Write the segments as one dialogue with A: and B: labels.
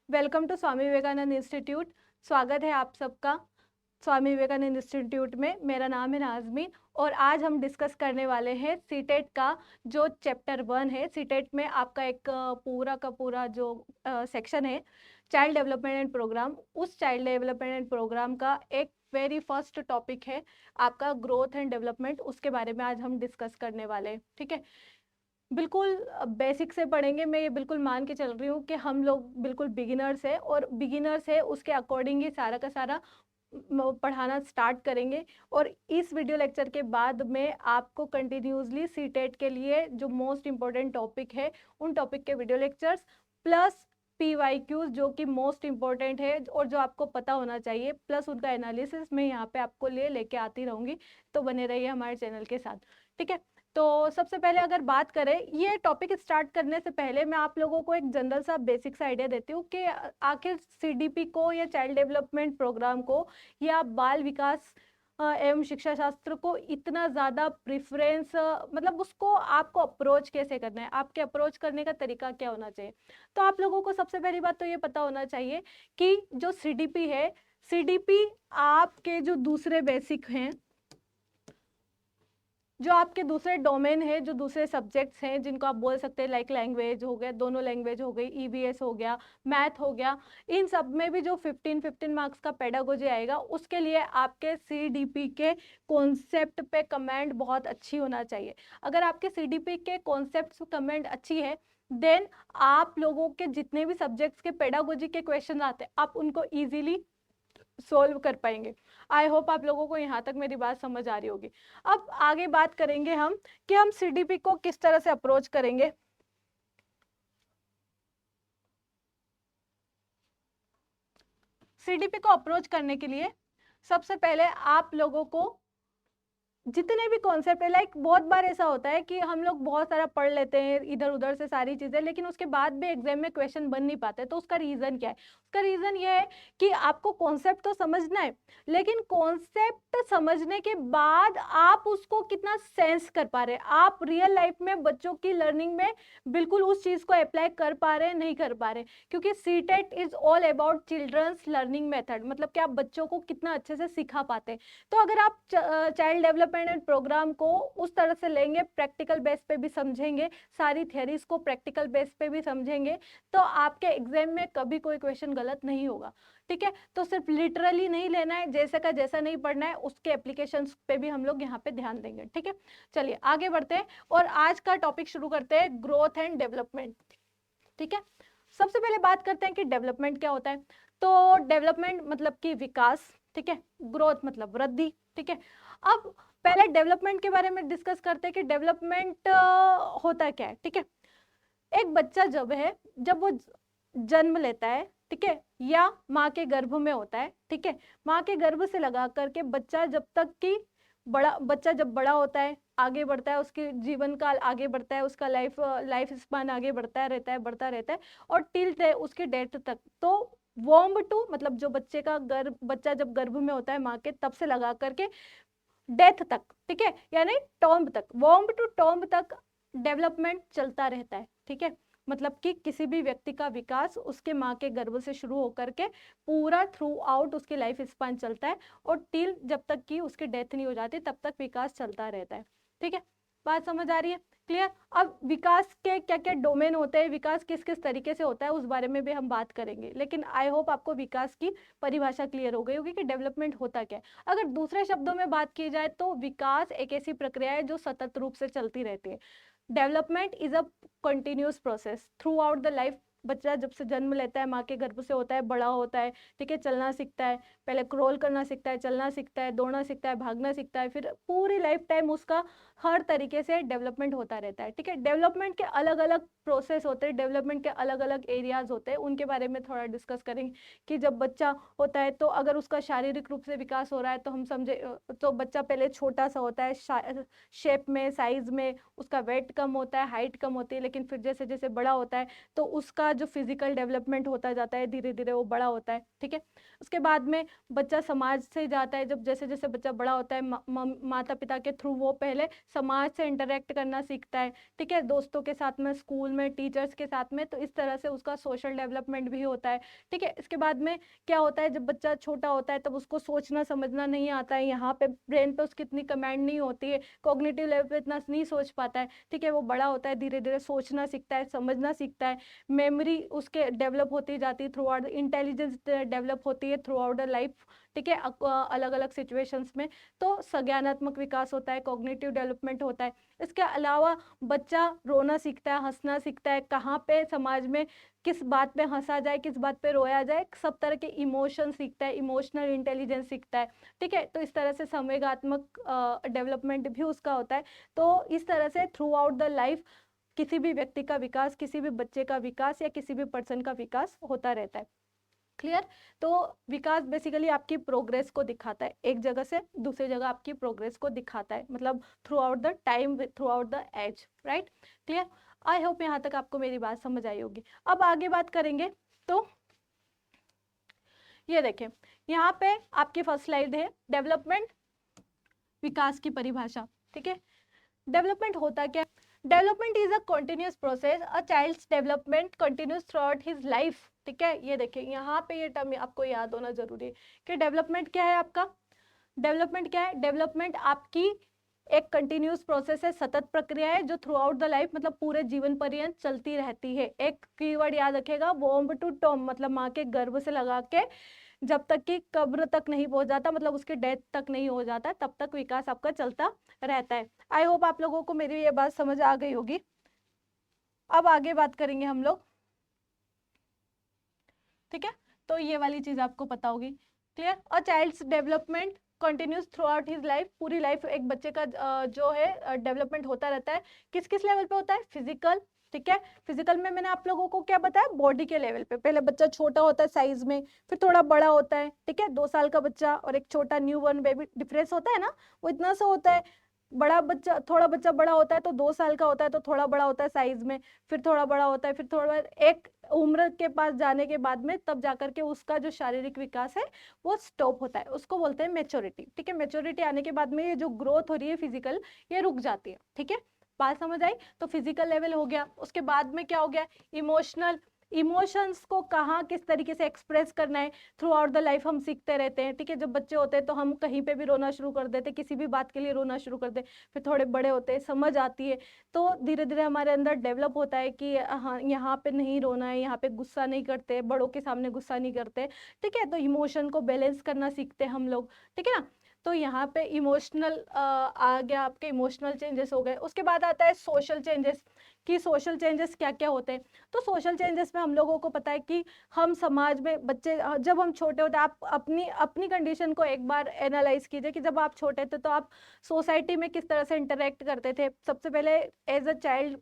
A: Welcome to Swami Vivekananda institute. स्वागत है आप सबका स्वामी विवेकानंद इंस्टीट्यूट में। मेरा नाम है नाज़मीन और आज हम डिस्कस करने वाले हैं सीटेट का जो चैप्टर 1 है। सीटेट में आपका एक पूरा का पूरा जो सेक्शन है चाइल्ड डेवलपमेंट एंड प्रोग्राम, उस चाइल्ड डेवलपमेंट एंड प्रोग्राम का एक वेरी फर्स्ट टॉपिक है आपका ग्रोथ एंड डेवलपमेंट। उसके बारे में आज हम डिस्कस करने वाले हैं। ठीक है, बिल्कुल बेसिक से पढ़ेंगे। मैं ये बिल्कुल मान के चल रही हूँ कि हम लोग बिल्कुल बिगिनर्स है और बिगिनर्स है उसके अकॉर्डिंग ही सारा का सारा पढ़ाना स्टार्ट करेंगे। और इस वीडियो लेक्चर के बाद में आपको कंटिन्यूसली सीटेट के लिए जो मोस्ट इम्पोर्टेंट टॉपिक है उन टॉपिक के वीडियो लेक्चर्स प्लस PYQs जो कि मोस्ट इम्पोर्टेंट है और जो आपको पता होना चाहिए प्लस उनका एनालिसिस मैं यहाँ पे आपको लेके आती रहूँगी। तो बने रहिए हमारे चैनल के साथ। ठीक है, तो सबसे पहले अगर बात करें, ये टॉपिक स्टार्ट करने से पहले मैं आप लोगों को एक जनरल सा बेसिक सा आइडिया देती हूँ कि आखिर CDP को या चाइल्ड डेवलपमेंट प्रोग्राम को या बाल विकास एवं शिक्षा शास्त्र को इतना ज़्यादा प्रेफरेंस, मतलब उसको आपको अप्रोच कैसे करना है, आपके अप्रोच करने का तरीका क्या होना चाहिए। तो आप लोगों को सबसे पहली बात तो ये पता होना चाहिए कि जो CDP है, CDP आपके जो दूसरे बेसिक हैं, जो आपके दूसरे डोमेन है, जो दूसरे सब्जेक्ट्स हैं जिनको आप बोल सकते हैं लाइक लैंग्वेज हो गया, दोनों लैंग्वेज हो गई, EVS हो गया, मैथ हो गया, इन सब में भी जो 15 मार्क्स का पेडागोजी आएगा उसके लिए आपके CDP के कॉन्सेप्ट पे कमेंट बहुत अच्छी होना चाहिए। अगर आपके CDP के कॉन्सेप्ट कमेंट अच्छी है देन आप लोगों के जितने भी सब्जेक्ट्स के पेडागोजी के क्वेश्चन आते हैं आप उनको ईजिली सोल्व कर पाएंगे। आई होप आप लोगों को यहाँ तक मेरी बात समझ आ रही होगी। अब आगे बात करेंगे हम कि हम CDP को किस तरह से अप्रोच करेंगे। CDP को अप्रोच करने के लिए सबसे पहले आप लोगों को जितने भी कॉन्सेप्ट है, लाइक बहुत बार ऐसा होता है कि हम लोग बहुत सारा पढ़ लेते हैं इधर उधर से सारी चीजें, लेकिन उसके बाद भी एग्जाम में क्वेश्चन बन नहीं पाते। तो उसका रीजन क्या है? उसका रीजन ये है कि आपको कॉन्सेप्ट तो समझना है, लेकिन कॉन्सेप्ट समझने के बाद आप उसको कितना सेंस कर पा रहे हैं, आप रियल लाइफ में बच्चों की लर्निंग में बिल्कुल उस चीज को अप्लाई कर पा रहे हैं नहीं कर पा रहे। क्योंकि CTET is all about children's learning method, मतलब कि आप बच्चों को कितना अच्छे से सिखा पाते हैं। तो अगर आप चाइल्ड डेवलपमेंट प्रोग्राम को उस तरह से लेंगे, प्रैक्टिकल बेस पे भी समझेंगे, सारी थियरीज को प्रैक्टिकल बेस पे भी समझेंगे, तो आपके एग्जाम में कभी कोई क्वेश्चन गलत नहीं होगा। ठीक है, तो सिर्फ लिटरली नहीं लेना है, जैसे का जैसा नहीं पढ़ना है, उसके एप्लीकेशंस पे भी हम लोग यहाँ पे ध्यान देंगे। ठीक है, चलिए आगे बढ़ते हैं और आज का टॉपिक शुरू करते हैं, ग्रोथ एंड डेवलपमेंट। ठीक है, सबसे पहले बात करते हैं कि डेवलपमेंट क्या होता है। तो डेवलपमेंट मतलब कि विकास, ठीक है, ग्रोथ मतलब वृद्धि। ठीक है, अब पहले डेवलपमेंट के बारे में डिस्कस करते हैं कि डेवलपमेंट होता क्या है। ठीक है, एक बच्चा जब वो जन्म लेता है, ठीक है, या माँ के गर्भ में होता है, ठीक है, माँ के गर्भ से लगा करके बच्चा जब बड़ा होता है, आगे बढ़ता है, उसके जीवन काल आगे बढ़ता है, उसका लाइफ स्पान आगे बढ़ता रहता है और टिल उसके डेथ तक। तो वॉर्म टू मतलब जो बच्चा जब गर्भ में होता है माँ के, तब से लगा करके डेथ तक, ठीक है, यानी टॉम्ब तक, वॉर्म टू टॉम्ब तक डेवलपमेंट चलता रहता है। ठीक है, मतलब कि किसी भी व्यक्ति का विकास उसके माँ के गर्भ से शुरू होकर के पूरा थ्रू आउट उसकी लाइफ स्पान चलता है और टिल जब तक कि उसकी डेथ नहीं हो जाती तब तक विकास चलता रहता है। ठीक है, बात समझ आ रही है? क्लियर? अब विकास के क्या क्या डोमेन होते हैं, विकास किस किस तरीके से होता है, उस बारे में भी हम बात करेंगे, लेकिन आई होप आपको विकास की परिभाषा क्लियर हो गई होगी कि डेवलपमेंट होता क्या है। अगर दूसरे शब्दों में बात की जाए तो विकास एक ऐसी प्रक्रिया है जो सतत रूप से चलती रहती है। Development is a continuous process through out the life. बच्चा जब से जन्म लेता है, माँ के गर्भ से होता है, बड़ा होता है, ठीक है, चलना सीखता है, पहले क्रॉल करना सीखता है, चलना सीखता है, दौड़ना सीखता है, भागना सीखता है, फिर पूरी लाइफ टाइम उसका हर तरीके से डेवलपमेंट होता रहता है। ठीक है, डेवलपमेंट के अलग अलग प्रोसेस होते हैं, डेवलपमेंट के अलग अलग एरियाज होते हैं, उनके बारे में थोड़ा डिस्कस करेंगे कि जब बच्चा होता है तो अगर उसका शारीरिक रूप से विकास हो रहा है तो हम समझे तो बच्चा पहले छोटा सा होता है, शेप में, साइज में, उसका वेट कम होता है, हाइट कम होती है, लेकिन फिर जैसे जैसे बड़ा होता है तो उसका जो फिजिकल डेवलपमेंट होता जाता है, धीरे धीरे वो बड़ा होता है। ठीक है, उसके बाद में बच्चा समाज से जाता है, जब जैसे जैसे बच्चा बड़ा होता है माता पिता के थ्रू वो पहले समाज से इंटरेक्ट करना सीखता है, ठीक है, दोस्तों के साथ में, स्कूल में, टीचर्स के साथ में, तो इस तरह से उसका सोशल डेवलपमेंट भी होता है, ठीक है। इसके बाद में क्या होता है, जब बच्चा छोटा होता है तब उसको सोचना समझना नहीं आता है, यहाँ पे ब्रेन पे उसकी इतनी कमांड नहीं होती है, कॉग्निटिव लेवल पे इतना नहीं सोच पाता है, ठीक है। वो बड़ा होता है, धीरे धीरे सोचना सीखता है, समझना सीखता है, मेमोरी उसके डेवलप होती जाती है थ्रू आउट, इंटेलिजेंस डेवलप होती है थ्रू आउट द लाइफ, ठीक है, अलग अलग सिचुएशंस में। तो संज्ञानात्मक विकास होता है, कॉग्निटिव डेवलपमेंट होता है। इसके अलावा बच्चा रोना सीखता है, हंसना सीखता है, कहाँ पे समाज में किस बात पे हंसा जाए, किस बात पे रोया जाए, सब तरह के इमोशन सीखता है, इमोशनल इंटेलिजेंस सीखता है, ठीक है। तो इस तरह से संवेगात्मक डेवलपमेंट भी उसका होता है। तो इस तरह से थ्रू आउट द लाइफ किसी भी व्यक्ति का विकास, किसी भी बच्चे का विकास या किसी भी पर्सन का विकास होता रहता है। क्लियर। तो विकास बेसिकली आपकी प्रोग्रेस को दिखाता है, एक जगह से दूसरी जगह आपकी प्रोग्रेस को दिखाता है, मतलब throughout the time, throughout the age, right. Clear. I hope यहाँ तक आपको मेरी बात समझ आई होगी। अब आगे बात करेंगे तो ये देखें, यहाँ पे आपकी फर्स्ट स्लाइड है डेवलपमेंट, विकास की परिभाषा, ठीक है। डेवलपमेंट होता क्या? Development is a continuous process, a child's development continues throughout his life, ठीक है। ये देखिए यहाँ पे ये टर्म आपको याद होना जरूरी है कि डेवलपमेंट क्या है आपका। डेवलपमेंट क्या है? डेवलपमेंट आपकी एक कंटिन्यूस प्रोसेस है, सतत प्रक्रिया है जो थ्रू आउट द लाइफ मतलब पूरे जीवन पर्यंत चलती रहती है। एक कीवर्ड याद रखेगा, वोम्ब टू टॉम, मतलब माँ के गर्भ से लगा के जब तक कि कब्र तक नहीं पहुंच जाता, मतलब उसके डेथ तक नहीं हो जाता, तब तक विकास आपका चलता रहता है। आई होप आप लोगों को मेरी ये बात समझ आ गई होगी। अब आगे बात करेंगे हम लोग, ठीक है। तो ये वाली चीज आपको पता होगी। क्लियर। और child's development continues throughout his life, पूरी लाइफ एक बच्चे का जो है डेवलपमेंट होता रहता है। किस किस लेवल पे होता है? फिजिकल, ठीक है। फिजिकल में मैंने आप लोगों को क्या बताया? बॉडी के लेवल पे। पहले बच्चा छोटा होता है साइज में, फिर थोड़ा बड़ा होता है, ठीक है। 2 साल का बच्चा और एक छोटा न्यू बॉर्न बेबी, डिफरेंस होता है ना, वो इतना सा होता है। बड़ा बच्चा, थोड़ा बच्चा बड़ा होता है तो 2 साल का होता है तो थोड़ा बड़ा होता है साइज में, फिर थोड़ा बड़ा होता है, फिर थोड़ा एक उम्र के पास जाने के बाद में तब जाकर के उसका जो शारीरिक विकास है वो स्टॉप होता है, उसको बोलते हैं मेच्योरिटी, ठीक है। मेच्योरिटी आने के बाद में ये जो ग्रोथ हो रही है फिजिकल, ये रुक जाती है, ठीक है। बात समझ आई? तो फिजिकल लेवल हो गया। उसके बाद में क्या हो गया? इमोशनल। इमोशंस को कहाँ किस तरीके से एक्सप्रेस करना है थ्रू आउट द लाइफ हम सीखते रहते हैं, ठीक है। जब बच्चे होते हैं तो हम कहीं पे भी रोना शुरू कर देते, किसी भी बात के लिए रोना शुरू कर दे, फिर थोड़े बड़े होते हैं, समझ आती है, तो धीरे धीरे हमारे अंदर डेवलप होता है कि हाँ यहाँ पे नहीं रोना है, यहाँ पे गुस्सा नहीं करते, बड़ों के सामने गुस्सा नहीं करते, ठीक है। तो इमोशन को बैलेंस करना सीखते हैं हम लोग, ठीक है ना। तो यहाँ पे इमोशनल आ गया, आपके इमोशनल चेंजेस हो गए। उसके बाद आता है सोशल चेंजेस, कि सोशल चेंजेस क्या क्या होते हैं। तो सोशल चेंजेस में हम लोगों को पता है कि हम समाज में, बच्चे जब हम छोटे होते हैं, आप अपनी अपनी कंडीशन को एक बार एनालाइज कीजिए कि जब आप छोटे थे तो आप सोसाइटी में किस तरह से इंटरेक्ट करते थे। सबसे पहले एज अ चाइल्ड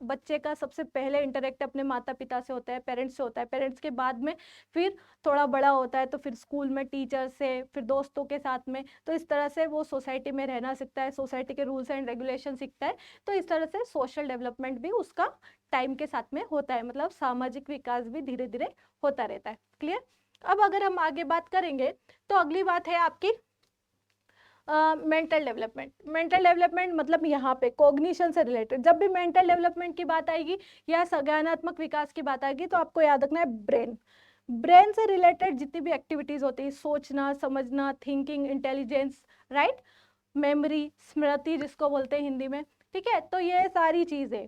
A: बच्चे का सबसे पहले इंटरेक्ट अपने माता पिता से होता है, पेरेंट्स से होता है, पेरेंट्स के बाद में फिर थोड़ा बड़ा होता है तो फिर स्कूल में टीचर से, फिर दोस्तों के साथ में। तो इस तरह से वो सोसाइटी में रहना सीखता है, सोसाइटी के रूल्स एंड रेगुलेशन सीखता है। तो इस तरह से सोशल डेवलपमेंट भी उसका टाइम के साथ में होता है, मतलब सामाजिक विकास भी धीरे धीरे होता रहता है। क्लियर। अब अगर हम आगे बात करेंगे तो अगली बात है आपकी मेंटल डेवलपमेंट। मेंटल डेवलपमेंट मतलब यहाँ पे कॉग्निशन से रिलेटेड, जब भी मेंटल डेवलपमेंट की बात आएगी या संज्ञानात्मक विकास की बात आएगी तो आपको याद रखना है ब्रेन। ब्रेन से रिलेटेड जितनी भी एक्टिविटीज होती है, सोचना, समझना, थिंकिंग, इंटेलिजेंस, राइट, मेमोरी, स्मृति जिसको बोलते हैं हिंदी में, ठीक है। तो ये सारी चीजें,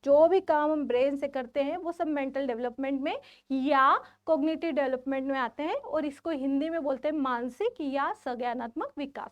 A: जो भी काम हम ब्रेन से करते हैं वो सब मेंटल डेवलपमेंट में या कॉग्निटिव डेवलपमेंट में आते हैं, और इसको हिंदी में बोलते हैं मानसिक या संज्ञानात्मक विकास,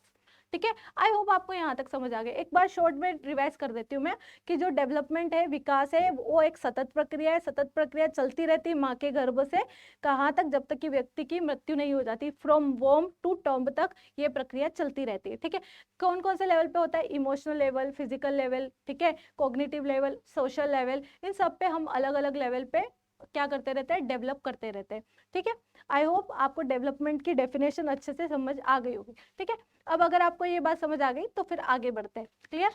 A: ठीक है। आई होप आपको यहाँ तक समझ आ गया। एक बार शॉर्ट में रिवाइज कर देती हूँ मैं कि जो डेवलपमेंट है, विकास है, वो एक सतत प्रक्रिया है, सतत प्रक्रिया चलती रहती है माँ के गर्भ से कहाँ तक? जब तक कि व्यक्ति की मृत्यु नहीं हो जाती। फ्रॉम वॉर्म टू टॉम्ब तक ये प्रक्रिया चलती रहती है, ठीक है। कौन कौन से लेवल पे होता है? इमोशनल लेवल, फिजिकल लेवल, ठीक है, कॉग्निटिव लेवल, सोशल लेवल, इन सब पे हम अलग अलग लेवल पे क्या करते रहते हैं? डेवलप करते रहते हैं, ठीक है। आई होप आपको डेवलपमेंट की डेफिनेशन अच्छे से समझ आ गई होगी, ठीक है। अब अगर आपको ये बात समझ आ गई तो फिर आगे बढ़ते हैं। क्लियर।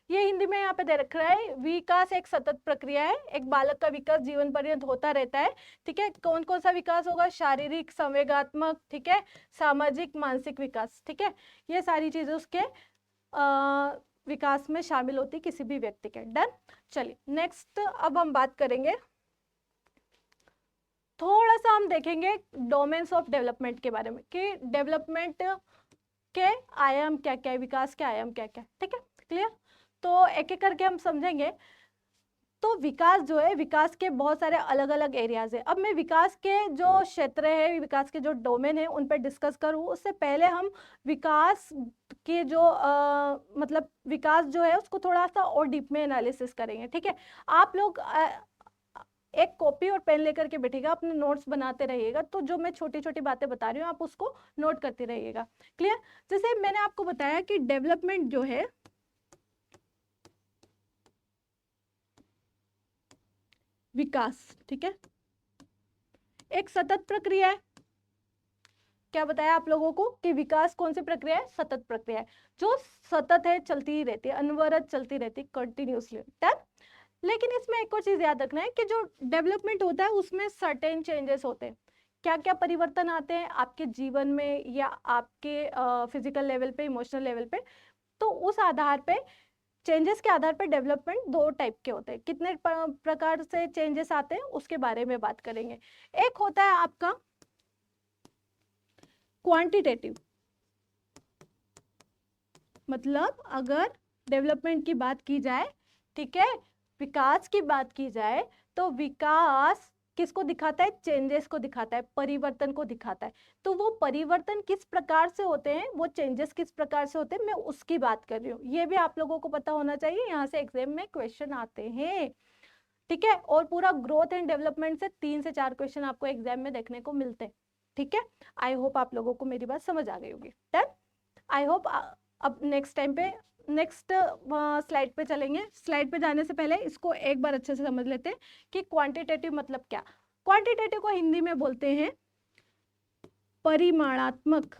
A: ये हिंदी में यहाँ पे दे रखा है, विकास एक सतत प्रक्रिया है, एक बालक का विकास जीवन पर्यंत होता रहता है, ठीक है। कौन कौन सा विकास होगा? शारीरिक, संवेगात्मक, ठीक है, सामाजिक, मानसिक विकास, ठीक है। ये सारी चीजें उसके विकास में शामिल होती किसी भी व्यक्ति के। डन। चलिए नेक्स्ट अब हम बात करेंगे, थोड़ा सा हम देखेंगे डोमेन्स ऑफ डेवलपमेंट के बारे में कि डेवलपमेंट के आयाम क्या क्या है, विकास के आयाम क्या क्या है। ठीक है, क्लियर। तो एक एक करके हम समझेंगे। तो विकास जो है, विकास के बहुत सारे अलग अलग एरियाज है। अब मैं विकास के जो क्षेत्र है, विकास के जो डोमेन है उन पर डिस्कस करूँ उससे पहले हम विकास के जो मतलब विकास जो है उसको थोड़ा सा और डीप में एनालिसिस करेंगे। ठीक है, आप लोग एक कॉपी और पेन लेकर के बैठेगा, अपने नोट्स बनाते रहिएगा। तो जो मैं छोटी छोटी बातें बता रही हूँ आप उसको नोट करते रहिएगा। क्लियर। जैसे मैंने आपको बताया कि डेवलपमेंट जो है विकास, ठीक है, एक सतत प्रक्रिया है। क्या बताया आप लोगों को कि विकास कौन सी प्रक्रिया है? सतत प्रक्रिया है, जो सतत है, चलती ही रहती है, अनवरत चलती रहती है, कंटिन्यूसली। डन। लेकिन इसमें एक और चीज याद रखना है कि जो डेवलपमेंट होता है उसमें सर्टेन चेंजेस होते हैं। क्या क्या परिवर्तन आते हैं आपके जीवन में या आपके फिजिकल लेवल पे, इमोशनल लेवल पे। तो उस आधार पे, चेंजेस के आधार पर डेवलपमेंट दो टाइप के होते हैं। कितने प्रकार से चेंजेस आते हैं उसके बारे में बात करेंगे। एक होता है आपका क्वांटिटेटिव, मतलब अगर डेवलपमेंट की बात की जाए, ठीक है, विकास की बात की जाए, तो विकास किसको दिखाता है? चेंजेस को दिखाता है, परिवर्तन को दिखाता है। तो वो परिवर्तन किस प्रकार से होते हैं, वो चेंजेस किस प्रकार से होते हैं, मैं उसकी बात कर रही हूँ। ये भी आप लोगों को पता होना चाहिए, यहाँ से एग्जाम में क्वेश्चन आते हैं। ठीक है, और पूरा ग्रोथ एंड डेवलपमेंट से 3 से 4 क्वेश्चन आपको एग्जाम में देखने को मिलते हैं। ठीक है, आई होप आप लोगों को मेरी बात समझ आ गई होगी। डन। आई होप अब नेक्स्ट टाइम पे, नेक्स्ट स्लाइड पे चलेंगे। स्लाइड पे जाने से पहले इसको एक बार अच्छे से समझ लेते हैं कि क्वांटिटेटिव मतलब क्या। क्वांटिटेटिव को हिंदी में बोलते हैं परिमाणात्मक।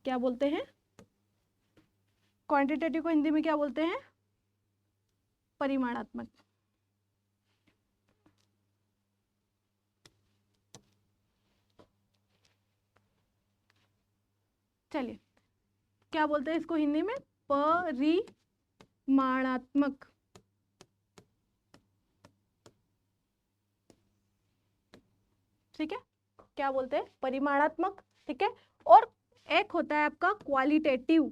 A: क्या बोलते हैं? क्वांटिटेटिव को हिंदी में क्या बोलते हैं? परिमाणात्मक। चलिए, क्या बोलते हैं इसको हिंदी में? परिमाणात्मक। ठीक है, क्या बोलते हैं? परिमाणात्मक। ठीक है, और एक होता है आपका क्वालिटेटिव।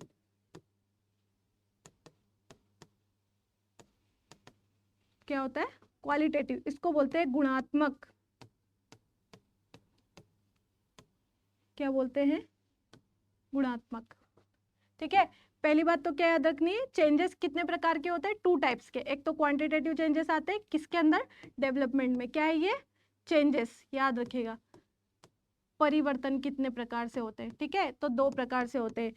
A: क्या होता है? क्वालिटेटिव। इसको बोलते हैं गुणात्मक। क्या बोलते हैं? गुणात्मक। ठीक है, पहली बात तो क्या याद रखनी है, चेंजेस कितने प्रकार के होते हैं? 2 टाइप्स के। एक तो क्वांटिटेटिव चेंजेस आते हैं किसके अंदर? डेवलपमेंट में। क्या है ये? चेंजेस। याद रखिएगा, परिवर्तन कितने प्रकार से होते हैं। ठीक है, तो 2 प्रकार से होते हैं।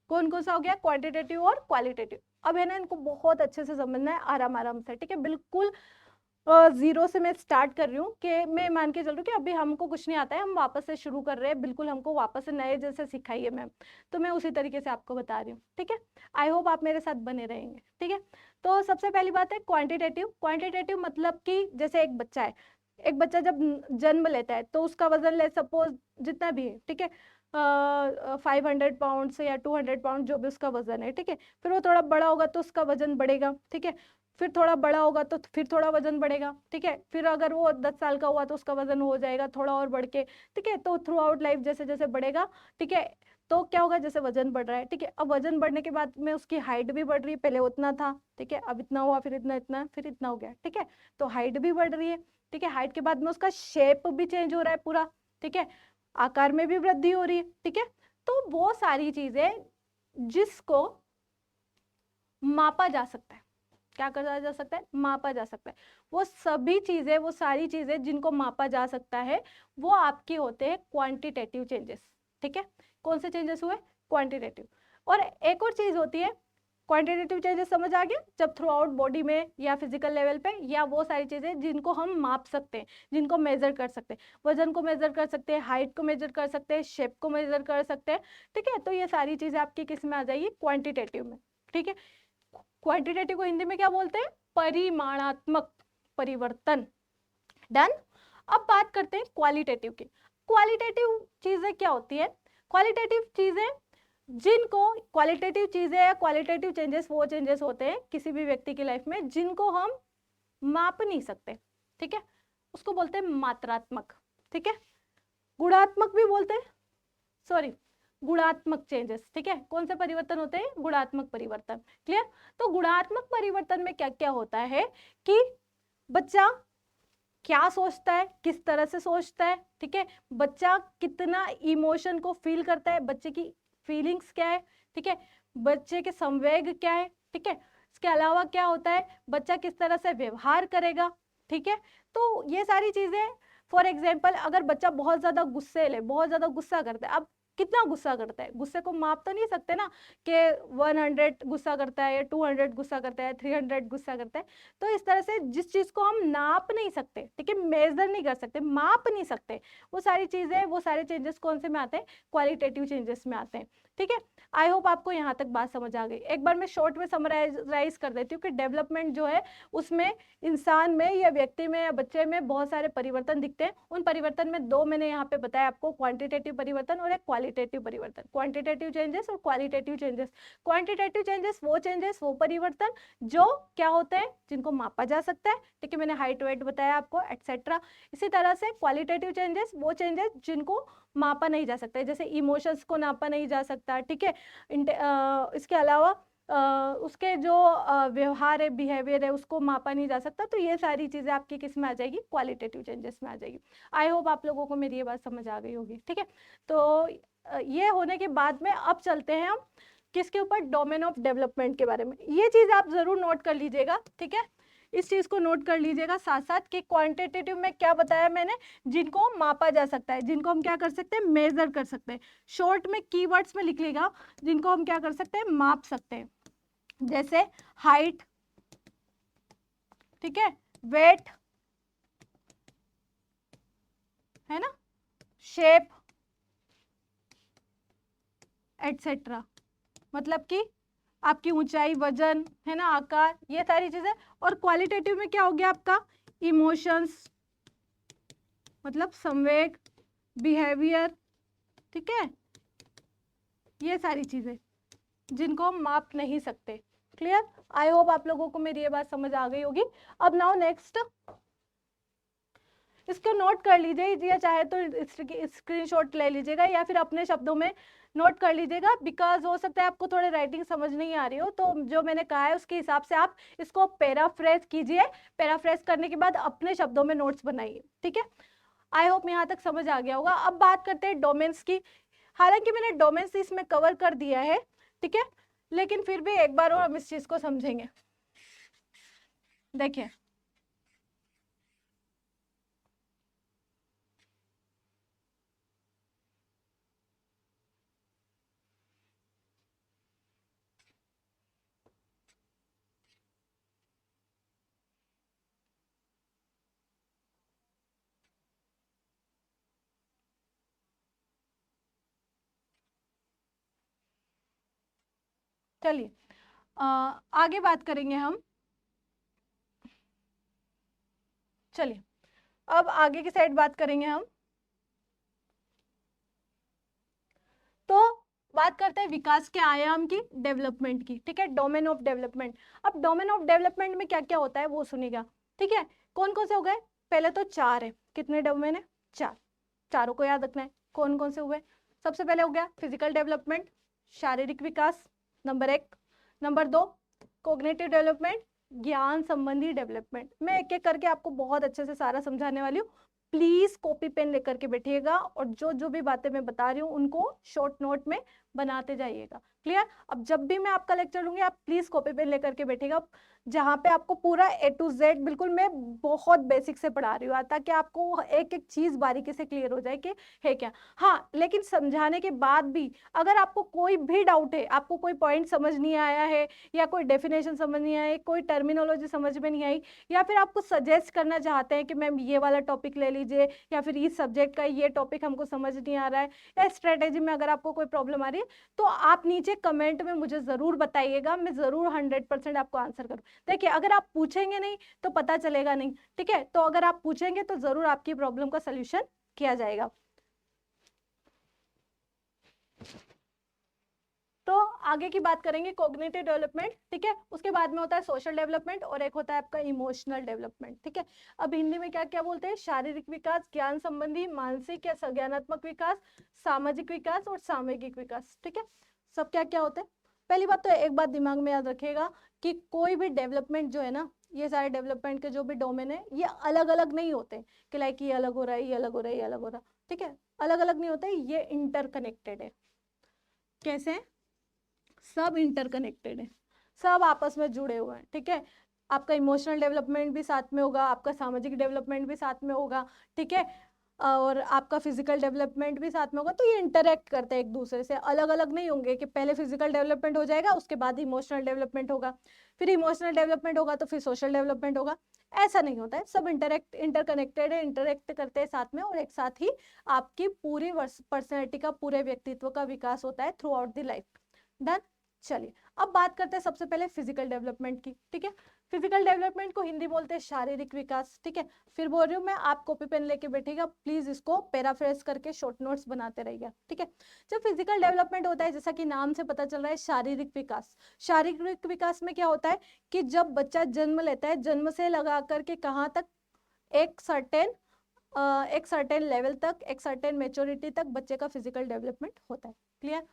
A: कौन कौन सा हो गया? क्वांटिटेटिव और क्वालिटेटिव। अब है ना, इनको बहुत अच्छे से समझना है, आराम आराम से। ठीक है, बिल्कुल जीरो से मैं स्टार्ट कर रही हूँ कि मैं मान के चल रही हूँ कि अभी हमको कुछ नहीं आता है, हम वापस से शुरू कर रहे हैं, बिल्कुल हमको वापस से नए जैसे सिखाइए मैम। तो मैं उसी तरीके से आपको बता रही हूँ। ठीक है, आई होप आप मेरे साथ बने रहेंगे। ठीक है, तो सबसे पहली बात है क्वांटिटेटिव। क्वांटिटेटिव मतलब कि जैसे एक बच्चा है, एक बच्चा जब जन्म लेता है तो उसका वजन ले सपोज जितना भी है, ठीक है, 500 पाउंड से या 200 पाउंड जो भी उसका वजन है। ठीक है, फिर वो थोड़ा बड़ा होगा तो उसका वजन बढ़ेगा। ठीक है, फिर थोड़ा बड़ा होगा तो फिर थोड़ा वजन बढ़ेगा। ठीक है, फिर अगर वो 10 साल का हुआ तो उसका वजन हो जाएगा थोड़ा और बढ़ के। ठीक है, तो थ्रू आउट लाइफ जैसे जैसे बढ़ेगा, ठीक है, तो क्या होगा? जैसे वजन बढ़ रहा है, ठीक है, अब वजन बढ़ने के बाद में उसकी हाइट भी बढ़ रही है। पहले उतना था, ठीक है, अब इतना हुआ, फिर इतना, इतना, फिर इतना हो गया। ठीक है, तो हाइट भी बढ़ रही है। ठीक है, हाइट के बाद में उसका शेप भी चेंज हो रहा है पूरा। ठीक है, आकार में भी वृद्धि हो रही है। ठीक है, तो वो सारी चीजें जिसको मापा जा सकता है, क्या करा जा सकता है? मापा जा सकता है। वो सभी चीजें, वो सारी चीजें जिनको मापा जा सकता है, वो आपके होते हैं क्वांटिटेटिव चेंजेस। ठीक है, कौन से चेंजेस हुए? क्वांटिटेटिव। और एक और चीज होती है, क्वांटिटेटिव चेंजेस समझ आ गया, जब थ्रू आउट बॉडी में या फिजिकल लेवल पे, या वो सारी चीजें जिनको हम माप सकते हैं, जिनको मेजर कर सकते हैं, वजन को मेजर कर सकते हैं, हाइट को मेजर कर सकते हैं, शेप को मेजर कर सकते हैं। ठीक है, तो ये सारी चीजें आपकी किस में आ जाएगी? क्वांटिटेटिव में। ठीक है, क्वांटिटेटिव को हिंदी में क्या बोलते हैं? परिमाणात्मक परिवर्तन। डन। अब बात करते हैं क्वालिटेटिव की। क्वालिटेटिव चीजें क्या होती है? क्वालिटेटिव चीजें जिनको क्वालिटेटिव चीजें या क्वालिटेटिव चेंजेस वो चेंजेस होते हैं किसी भी व्यक्ति की लाइफ में जिनको हम माप नहीं सकते, ठीक है, उसको बोलते हैं मात्रात्मक, ठीक है, गुणात्मक भी बोलते हैं, सॉरी गुणात्मक चेंजेस, ठीक है, कौन से परिवर्तन होते हैं, गुणात्मक परिवर्तन, क्लियर। तो गुणात्मक परिवर्तन में क्या क्या होता है कि बच्चा क्या सोचता है, किस तरह से सोचता है, ठीक है, बच्चा कितना इमोशन को फील करता है, बच्चे की फीलिंग्स क्या है, ठीक है, बच्चे के संवेग क्या है, ठीक है, इसके अलावा क्या होता है, बच्चा किस तरह से व्यवहार करेगा, ठीक है। तो ये सारी चीजें, फॉर एग्जाम्पल अगर बच्चा बहुत ज्यादा गुस्सेल है, बहुत ज्यादा गुस्सा करता है, अब कितना गुस्सा करता है, गुस्से को माप तो नहीं सकते ना कि 100 गुस्सा करता है या 200 गुस्सा करता है, 300 गुस्सा करता है। तो इस तरह से जिस चीज को हम नाप नहीं सकते, ठीक है, मेजर नहीं कर सकते, माप नहीं सकते, वो सारी चीजें, वो सारे चेंजेस कौन से में आते हैं, क्वालिटेटिव चेंजेस में आते हैं, ठीक है। आई होप आपको यहाँ तक बात समझ आ गई। एक बार मैं शॉर्ट में समराइज कर देती हूँ कि डेवलपमेंट जो है उसमें इंसान में या व्यक्ति में या बच्चे में बहुत सारे परिवर्तन दिखते हैं। उन परिवर्तन में दो मैंने यहाँ पे बताया आपको, क्वांटिटेटिव परिवर्तन और एक क्वालिटेटिव परिवर्तन, क्वांटिटेटिव चेंजेस और क्वालिटेटिव चेंजेस। क्वांटिटेटिव चेंजेस वो परिवर्तन जो क्या होते हैं, जिनको मापा जा सकता है, ठीक है, मैंने हाइट वेट बताया आपको एक्सेट्रा। इसी तरह से क्वालिटेटिव चेंजेस वो चेंजेस जिनको मापा नहीं जा सकता है, जैसे इमोशंस को नापा नहीं जा सकता, ठीक है। इसके अलावा उसके जो व्यवहार है, बिहेवियर है, उसको मापा नहीं जा सकता। तो ये सारी चीजें आपकी किस में आ जाएगी, क्वालिटेटिव चेंजेस में आ जाएगी। आई होप आप लोगों को मेरी ये बात समझ आ गई होगी, ठीक है। तो ये होने के बाद में अब चलते हैं हम किसके ऊपर, डोमेन ऑफ डेवलपमेंट के बारे में। ये चीज आप जरूर नोट कर लीजिएगा, ठीक है, इस चीज को नोट कर लीजिएगा साथ साथ कि क्वांटिटेटिव में क्या बताया मैंने, जिनको मापा जा सकता है, जिनको हम क्या कर सकते हैं, मेजर कर सकते हैं। शॉर्ट में कीवर्ड्स में लिख लेगा, जिनको हम क्या कर सकते हैं, माप सकते हैं, जैसे हाइट, ठीक है, वेट, है ना, शेप एटसेट्रा, मतलब कि आपकी ऊंचाई, वजन, है ना, आकार, ये सारी चीजें। और क्वालिटेटिव में क्या हो गया आपका, इमोशंस, मतलब संवेग, बिहेवियर, ठीक है, ये सारी चीजें जिनको हम माप नहीं सकते। क्लियर। आई होप आप लोगों को मेरी ये बात समझ आ गई होगी। अब नाउ नेक्स्ट, इसको नोट कर लीजिए, या चाहे तो स्क्रीनशॉट ले लीजिएगा या फिर अपने शब्दों में नोट कर लीजिएगा, बिकॉज हो सकता है आपको थोड़े राइटिंग समझ नहीं आ रही हो। तो जो मैंने कहा है उसके हिसाब से आप इसको पैराफ्रेज कीजिए, पैराफ्रेज करने के बाद अपने शब्दों में नोट्स बनाइए, ठीक है। आई होप यहाँ तक समझ आ गया होगा। अब बात करते हैं डोमेन्स की। हालांकि मैंने डोमेन्स इसमें कवर कर दिया है, ठीक है, लेकिन फिर भी एक बार और हम इस चीज को समझेंगे। देखिए, चलिए आगे बात करेंगे हम। चलिए अब आगे की साइड बात करेंगे हम। तो बात करते हैं विकास के आयाम की, डेवलपमेंट की, ठीक है, डोमेन ऑफ डेवलपमेंट। अब डोमेन ऑफ डेवलपमेंट में क्या क्या होता है वो सुनिएगा, ठीक है। कौन कौन से हो गए, पहले तो चार है, कितने डोमेन है, चार, चारों को याद रखना है। कौन कौन से हुए, सबसे पहले हो गया फिजिकल डेवलपमेंट, शारीरिक विकास, नंबर एक। नंबर दो, कोग्निटिव डेवलपमेंट, ज्ञान संबंधी डेवलपमेंट। मैं एक एक करके आपको बहुत अच्छे से सारा समझाने वाली हूँ। प्लीज कॉपी पेन लेकर के बैठिएगा और जो जो भी बातें मैं बता रही हूँ उनको शॉर्ट नोट में बनाते जाइएगा। क्लियर। अब जब भी मैं आपका लेक्चर लूंगी आप प्लीज कॉपी पेन लेकर के बैठिएगा, जहां पे आपको पूरा A to Z बिल्कुल मैं बहुत बेसिक से पढ़ा रही हूँ, ताकि आपको एक एक चीज बारीकी से क्लियर हो जाए कि है क्या। हाँ, लेकिन समझाने के बाद भी अगर आपको कोई भी डाउट है, आपको कोई पॉइंट समझ नहीं आया है, या कोई डेफिनेशन समझ नहीं आया, कोई टर्मिनोलॉजी समझ में नहीं आई, या फिर आपको सजेस्ट करना चाहते हैं कि मैम ये वाला टॉपिक ले लीजिए, या फिर इस सब्जेक्ट का ये टॉपिक हमको समझ नहीं आ रहा है, या स्ट्रेटेजी में अगर आपको कोई प्रॉब्लम आ रही है, तो आप नीचे कमेंट में मुझे जरूर बताइएगा, मैं जरूर 100% आपको आंसर करूँ। देखिए, अगर आप पूछेंगे नहीं तो पता चलेगा नहीं, ठीक है। तो अगर आप पूछेंगे तो जरूर आपकी प्रॉब्लम का सलूशन किया जाएगा। तो आगे की बात करेंगे कॉग्निटिव डेवलपमेंट, ठीक है। उसके बाद में होता है सोशल डेवलपमेंट और एक होता है आपका इमोशनल डेवलपमेंट, ठीक है। अब हिंदी में क्या क्या बोलते हैं, शारीरिक विकास, ज्ञान संबंधी, मानसिक या संज्ञानात्मक विकास, सामाजिक विकास और सामूहिक विकास, ठीक है। सब क्या क्या होते हैं। पहली बात तो एक बात दिमाग में याद रखिएगा कि कोई भी डेवलपमेंट जो है ना, ये सारे डेवलपमेंट के जो भी डोमेन है ये अलग अलग नहीं होते कि लाइक ये अलग हो रहा है, ये अलग हो रहा है, ये अलग हो रहा है, ठीक है। अलग अलग नहीं होते, ये इंटरकनेक्टेड है। कैसे? सब इंटरकनेक्टेड है, सब आपस में जुड़े हुए हैं, ठीक है। आपका इमोशनल डेवलपमेंट भी साथ में होगा, आपका सामाजिक डेवलपमेंट भी साथ में होगा, ठीक है, और आपका फिजिकल डेवलपमेंट भी साथ में होगा। तो ये इंटरेक्ट करते हैं एक दूसरे से, अलग अलग नहीं होंगे कि पहले फिजिकल डेवलपमेंट हो जाएगा उसके बाद इमोशनल डेवलपमेंट होगा, फिर इमोशनल डेवलपमेंट होगा तो फिर सोशल डेवलपमेंट होगा। ऐसा नहीं होता है, सब इंटरकनेक्टेड है, इंटरेक्ट करते हैं साथ में, और एक साथ ही आपकी पूरी पर्सनैलिटी का, पूरे व्यक्तित्व का विकास होता है through out the life. Done. चलिए अब बात करते हैं सबसे पहले फिजिकल डेवलपमेंट की, ठीक है। फिजिकल डेवलपमेंट को हिंदी बोलते हैं शारीरिक विकास, ठीक है। फिर बोल रही हूँ मैं, आप कॉपी पेन लेके बैठेगा, प्लीज इसको पैराफ्रेज करके शॉर्ट नोट्स बनाते रहिएगा, ठीक है। जब फिजिकल डेवलपमेंट होता है, जैसा कि नाम से पता चल रहा है, शारीरिक विकास। शारीरिक विकास में क्या होता है कि जब बच्चा जन्म लेता है, जन्म से लगा करके कहाँ तक, एक सर्टेन लेवल तक, एक सर्टेन मेच्योरिटी तक बच्चे का फिजिकल डेवलपमेंट होता है। क्लियर?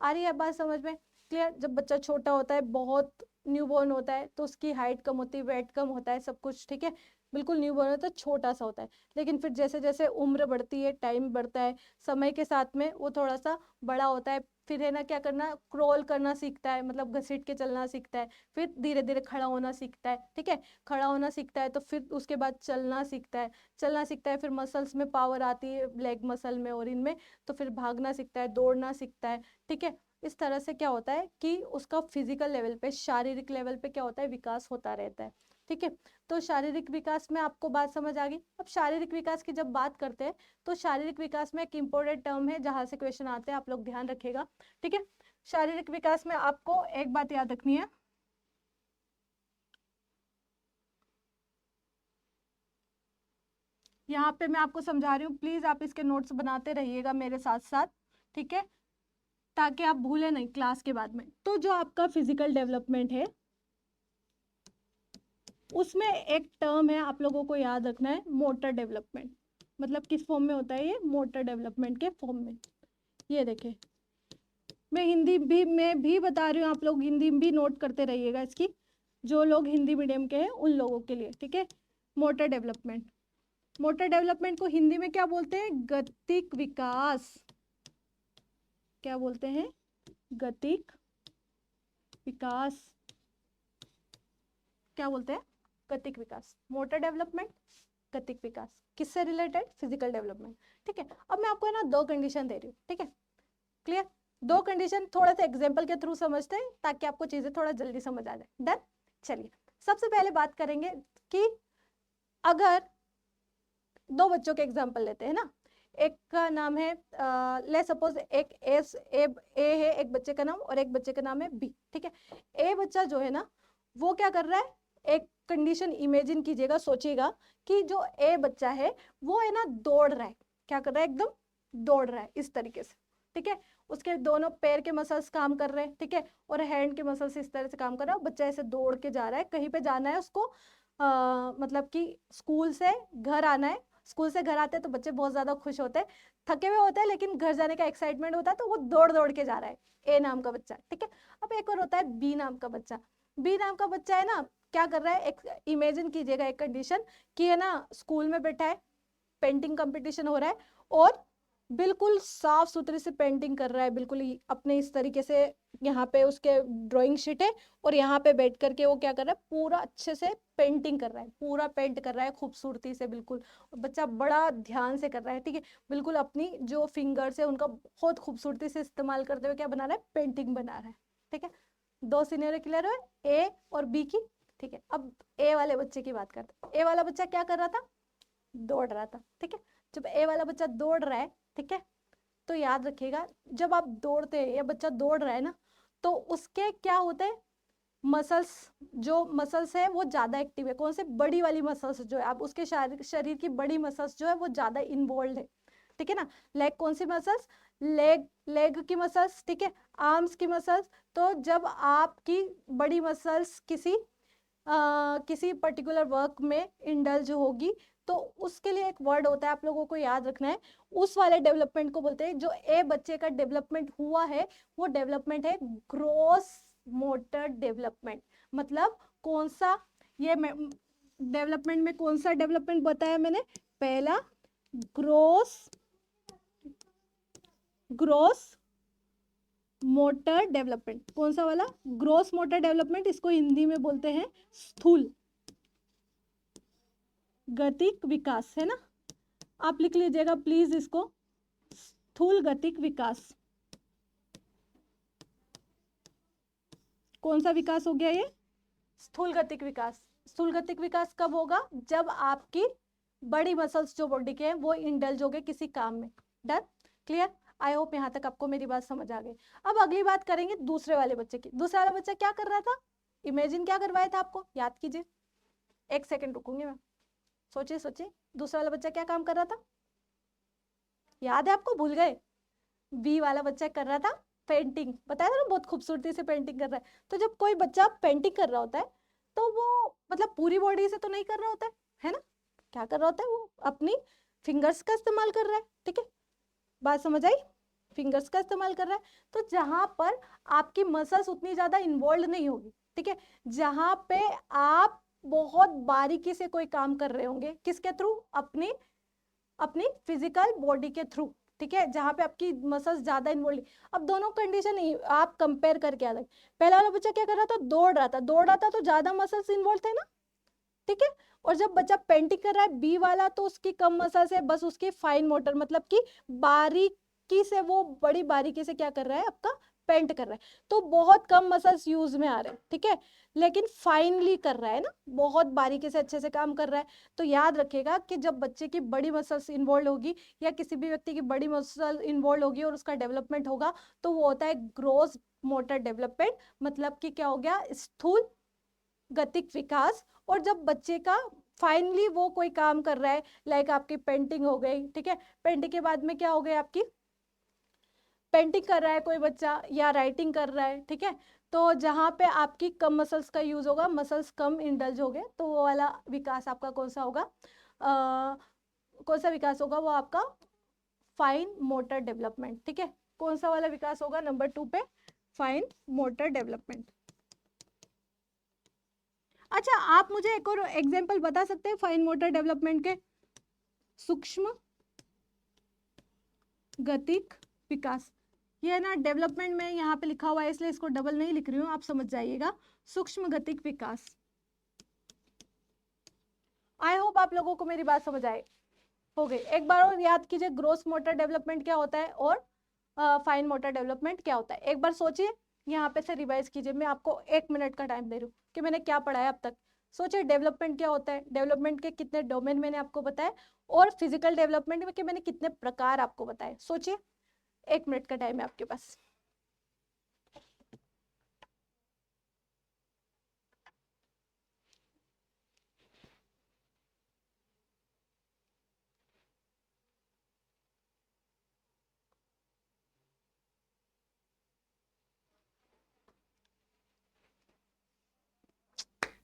A: आ रही है बात समझ में? क्लियर? जब बच्चा छोटा होता है, बहुत न्यूबॉर्न होता है, तो उसकी हाइट कम होती है, वेट कम होता है, सब कुछ ठीक है, बिल्कुल न्यूबॉर्न होता है, छोटा सा होता है। लेकिन फिर जैसे जैसे उम्र बढ़ती है, टाइम बढ़ता है, समय के साथ में वो थोड़ा सा बड़ा होता है, फिर है ना क्या करना, क्रॉल करना सीखता है, मतलब घसीट के चलना सीखता है, फिर धीरे धीरे खड़ा होना सीखता है, ठीक है। खड़ा होना सीखता है तो फिर उसके बाद चलना सीखता है, चलना सीखता है, फिर मसल्स में पावर आती है, लेग मसल में और इनमें, तो फिर भागना सीखता है, दौड़ना सीखता है, ठीक है। इस तरह से क्या होता है कि उसका फिजिकल लेवल पे, शारीरिक लेवल पे क्या होता है, विकास होता रहता है, ठीक है। तो शारीरिक विकास में आपको बात समझ आ गई। अब शारीरिक विकास की जब बात करते हैं, तो शारीरिक विकास में एक इंपॉर्टेंट टर्म है जहां से क्वेश्चन आते हैं, आप लोग ध्यान रखिएगा, ठीक है। शारीरिक विकास में आपको एक बात याद रखनी है, यहाँ पे मैं आपको समझा रही हूँ, प्लीज आप इसके नोट्स बनाते रहिएगा मेरे साथ साथ, ठीक है, ताकि आप भूले नहीं क्लास के बाद में। तो जो आपका फिजिकल डेवलपमेंट है, उसमें एक टर्म है आप लोगों को याद रखना है, मोटर डेवलपमेंट। मतलब किस फॉर्म में होता है ये, मोटर डेवलपमेंट के फॉर्म में। ये देखें, मैं हिंदी भी में भी बता रही हूँ, आप लोग हिंदी भी नोट करते रहिएगा इसकी, जो लोग हिंदी मीडियम के हैं उन लोगों के लिए, ठीक है। मोटर डेवलपमेंट, मोटर डेवलपमेंट को हिंदी में क्या बोलते हैं, गतिक विकास। क्या बोलते हैं, गतिक विकास। क्या बोलते हैं, गतिक विकास। मोटर डेवलपमेंट, गतिक विकास, किससे रिलेटेड, फिजिकल डेवलपमेंट, ठीक है। अब मैं आपको है ना दो कंडीशन दे रही हूँ, ठीक है। क्लियर? दो कंडीशन थोड़ा सा एग्जांपल के थ्रू समझते हैं ताकि आपको चीजें थोड़ा जल्दी समझ आ जाए। डन। चलिए सबसे पहले बात करेंगे कि अगर दो बच्चों के एग्जांपल लेते हैं ना, एक का नाम है ले सपोज एक ए है एक बच्चे का नाम, और एक बच्चे का नाम है बी, ठीक है। ए बच्चा जो है ना, वो क्या कर रहा है, एक कंडीशन इमेजिन कीजिएगा, सोचिएगा कि जो ए बच्चा है वो है ना दौड़ रहा है, क्या कर रहा है, एकदम दौड़ रहा है इस तरीके से, ठीक है। उसके दोनों पैर के मसल्स काम कर रहे हैं, ठीक है, और हैंड के मसल्स इस तरह से काम कर रहा है। बच्चा ऐसे दौड़ के जा रहा है, कहीं पे जाना है उसको, मतलब कि स्कूल से घर आना है। स्कूल से घर आते हैं तो बच्चे बहुत ज्यादा खुश होते हैं, थके हुए होते हैं, लेकिन घर जाने का एक्साइटमेंट होता है, तो वो दौड़ दौड़ के जा रहा है, ए नाम का बच्चा, ठीक है। अब एक और होता है बी नाम का बच्चा। बी नाम का बच्चा है ना, क्या कर रहा है, एक इमेजिन कीजिएगा एक कंडीशन कि है ना स्कूल में बैठा है, पेंटिंग कंपटीशन हो रहा है, और बिल्कुल साफ सुथरे से पेंटिंग कर रहा है, बिल्कुल अपने इस तरीके से, यहाँ पे उसके ड्राइंग शीट है, और यहाँ पे बैठ करके वो क्या कर रहा है, पूरा अच्छे से पेंटिंग कर रहा है, पूरा पेंट कर रहा है खूबसूरती से, बिल्कुल बच्चा बड़ा ध्यान से कर रहा है, ठीक है। बिल्कुल अपनी जो फिंगर्स है उनका बहुत खूबसूरती से इस्तेमाल करते हुए क्या बना रहा है, पेंटिंग बना रहा है, ठीक है। दो सिनेरियो क्लियर है, ए और बी की, ठीक है। अब ए वाले बच्चे की बात करते हैं। ए वाला बच्चा क्या कर रहा था, दौड़ रहा था, ठीक है। जब ए वाला बच्चा दौड़ रहा है, ठीक है, तो याद रखिएगा जब आप दौड़ते हैं या बच्चा दौड़ रहा है ना, तो उसके क्या होते हैं, मसल्स, जो मसल्स है वो ज्यादा एक्टिव है। कौन से, बड़ी वाली मसल्स जो है, आप उसके शरीर की बड़ी मसल्स जो है वो ज्यादा इन्वॉल्व है, ठीक है ना। लेग कौन सी मसल्स, लेग की मसल्स, ठीक है, आर्म्स की मसल्स। तो जब आपकी बड़ी मसल्स किसी पर्टिकुलर वर्क में इंडल्ज होगी तो उसके लिए एक वर्ड होता है, आप लोगों को याद रखना है, उस वाले डेवलपमेंट को बोलते हैं, जो बच्चे का डेवलपमेंट हुआ है वो डेवलपमेंट है ग्रोस मोटर डेवलपमेंट। मतलब कौन सा, ये डेवलपमेंट में कौन सा डेवलपमेंट बताया मैंने, पहला ग्रोस मोटर डेवलपमेंट। कौन सा वाला, ग्रोस मोटर डेवलपमेंट, इसको हिंदी में बोलते हैं स्थूल गतिक विकास, है ना। आप लिख लीजिएगा प्लीज इसको, स्थूल गतिक विकास। कौन सा विकास हो गया ये, स्थूल गतिक विकास। स्थूल गतिक विकास कब होगा, जब आपकी बड़ी मसल्स जो बॉडी के हैं वो इंडल्ज हो गए किसी काम में। Done, clear. आई होप यहाँ तक आपको मेरी बात समझ आ गई। अब अगली बात करेंगे दूसरे वाले बच्चे की। दूसरा वाला बच्चा क्या कर रहा था, इमेजिन क्या करवाया था आपको, याद कीजिए, एक सेकंड रुकूंगी मैं, सोचिए सोचिए। दूसरा वाला बच्चा क्या काम कर रहा था, याद है आपको, भूल गए। बी वाला बच्चा कर रहा था पेंटिंग, बताया था ना, बहुत खूबसूरती से पेंटिंग कर रहा है। तो जब कोई बच्चा पेंटिंग कर रहा होता है तो वो मतलब पूरी बॉडी से तो नहीं कर रहा होता है ना, क्या कर रहा होता है, वो अपनी फिंगर्स का इस्तेमाल कर रहा है, ठीक है, बात समझ आई, फिंगर्स का इस्तेमाल कर रहा है। तो जहां पर आपकी मसल्स उतनी ज्यादा इन्वॉल्व नहीं होगी, ठीक है, जहां पे आप बहुत बारीकी से कोई काम कर रहे होंगे, किसके थ्रू, अपनी फिजिकल बॉडी के थ्रू, ठीक है, जहां पे आपकी मसल्स ज्यादा इन्वॉल्व। अब दोनों कंडीशन आप कंपेयर करके अलग, पहला वाला बच्चा क्या कर रहा था, दौड़ रहा था तो ज्यादा मसल्स इन्वॉल्व थे ना, ठीक है। और जब बच्चा पेंटिंग कर रहा है बी वाला, तो उसकी कम मसल्स है, बस उसकी फाइन मोटर, मतलब कि बारीकी से, वो बड़ी बारीकी से क्या कर रहा है, आपका पेंट कर रहा है, तो बहुत कम मसल्स यूज में आ रहे हैं, ठीक है, लेकिन फाइनली कर रहा है ना, बहुत बारीकी से अच्छे से काम कर रहा है। तो याद रखिएगा कि जब बच्चे की बड़ी मसल्स इन्वॉल्व होगी या किसी भी व्यक्ति की बड़ी मसल इन्वॉल्व होगी और उसका डेवलपमेंट होगा, तो वो होता है ग्रोस मोटर डेवलपमेंट, मतलब कि क्या हो गया, स्थूल गतिक विकास। और जब बच्चे का फाइनली वो कोई काम कर रहा है, लाइक आपकी पेंटिंग हो गई, ठीक है, पेंटिंग के बाद में क्या हो गया, आपकी पेंटिंग कर रहा है कोई बच्चा या राइटिंग कर रहा है, ठीक है, तो जहां पे आपकी कम मसल्स का यूज होगा, मसल्स कम इंडल्ज हो गए, तो वो वाला विकास आपका कौन सा होगा, कौन सा विकास होगा, वो आपका फाइन मोटर डेवलपमेंट, ठीक है। कौन सा वाला विकास होगा, नंबर 2 पे, फाइन मोटर डेवलपमेंट। अच्छा, आप मुझे एक और एग्जांपल बता सकते हैं फाइन मोटर डेवलपमेंट के, सूक्ष्म गतिक विकास। ये ना डेवलपमेंट में यहाँ पे लिखा हुआ है, इसलिए इसको डबल नहीं लिख रही हूँ, आप समझ जाइएगा, सूक्ष्म गतिक विकास। आई होप आप लोगों को मेरी बात समझ आए, हो गई। एक बार और याद कीजिए, ग्रोस मोटर डेवलपमेंट क्या होता है और फाइन मोटर डेवलपमेंट क्या होता है, एक बार सोचिए, यहाँ पे से रिवाइज कीजिए। मैं आपको 1 मिनट का टाइम दे रही हूँ कि मैंने क्या पढ़ाया अब तक। सोचिए डेवलपमेंट क्या होता है, डेवलपमेंट के कितने डोमेन मैंने आपको बताए, और फिजिकल डेवलपमेंट में के मैंने कितने प्रकार आपको बताए। सोचिए, 1 मिनट का टाइम है आपके पास।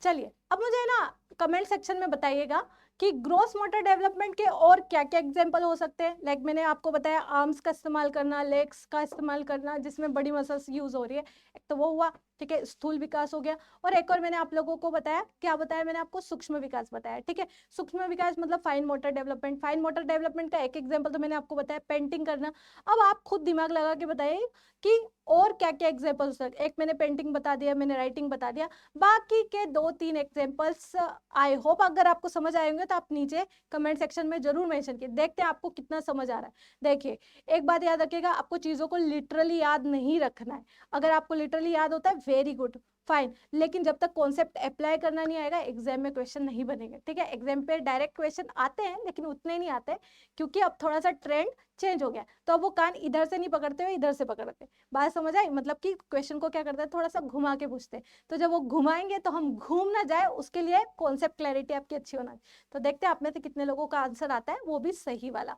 A: चलिए, अब मुझे ना कमेंट सेक्शन में बताइएगा कि ग्रोस मोटर डेवलपमेंट के और क्या क्या एग्जांपल हो सकते हैं। लाइक मैंने आपको बताया आर्म्स का इस्तेमाल करना, लेग्स का इस्तेमाल करना, जिसमें बड़ी मसल्स यूज हो रही है, एक तो वो हुआ, ठीक है, स्थूल विकास हो गया। और एक और मैंने आप लोगों को बताया, क्या बताया मैंने आपको, सूक्ष्म विकास बताया, ठीक है। सूक्ष्म विकास मतलब fine motor development. Fine motor development का एक एग्जाम्पल तो मैंने आपको बताया, पेंटिंग करना। अब आप खुद दिमाग लगा के बताइए कि और क्या क्या एग्जाम्पल हो सकते। एक मैंने पेंटिंग बता दिया, मैंने राइटिंग बता दिया, बाकी के 2-3 एग्जाम्पल्स आई होप अगर आपको समझ आएंगे तो आप नीचे कमेंट सेक्शन में जरूर मेंशन कीजिए, देखते हैं आपको कितना समझ आ रहा है। देखिए, एक बात याद रखिएगा, आपको चीजों को लिटरली याद नहीं रखना है। अगर आपको लिटरली याद होता है, वेरी गुड, फाइन, लेकिन जब तक कॉन्सेप्ट अप्लाई करना नहीं आएगा, एग्जाम में क्वेश्चन नहीं बनेंगे, ठीक है। एग्जाम पे डायरेक्ट क्वेश्चन आते हैं लेकिन उतने नहीं आते, क्योंकि अब थोड़ा सा ट्रेंड चेंज हो गया, तो अब वो कान इधर से नहीं पकड़ते हुए इधर से पकड़ते। बात समझ आई, मतलब कि क्वेश्चन को क्या करते हैं, थोड़ा सा घुमा के पूछते हैं, तो जब वो घुमाएंगे तो हम घूम ना जाए, उसके लिए कॉन्सेप्ट क्लैरिटी आपकी अच्छी होना चाहिए। तो देखते हैं आप में से कितने लोगों का आंसर आता है वो भी सही वाला।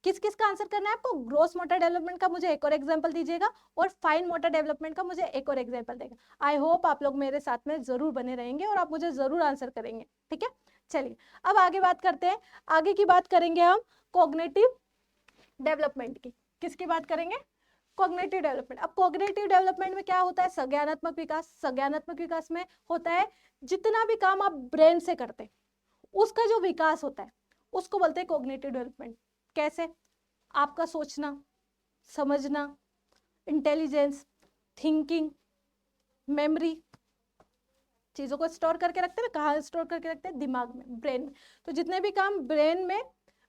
A: किस किस का आंसर करना है आपको? ग्रोस मोटर डेवलपमेंट का मुझे एक और एग्जांपल दीजिएगा और फाइन मोटर डेवलपमेंट का मुझे एक और एग्जांपल देगा। आई होप आप लोग मेरे साथ में जरूर बने रहेंगे और आप मुझे जरूर आंसर करेंगे, ठीक है। चलिए अब आगे बात करते हैं। आगे की बात करेंगे हम कॉग्निटिव डेवलपमेंट की। किसकी बात करेंगे? Cognitive development. अब कॉग्निटिव डेवलपमेंट में क्या होता है? संज्ञानात्मक विकास। संज्ञानात्मक विकास में होता है जितना भी काम आप ब्रेन से करते हैं उसका जो विकास होता है उसको बोलते हैं कॉग्निटिव डेवलपमेंट। कैसे? आपका सोचना, समझना, इंटेलिजेंस, थिंकिंग, मेमोरी, चीजों को स्टोर करके रखते हैं ना, कहाँ स्टोर करके रखते हैं? दिमाग में, ब्रेन में। तो जितने भी काम ब्रेन में,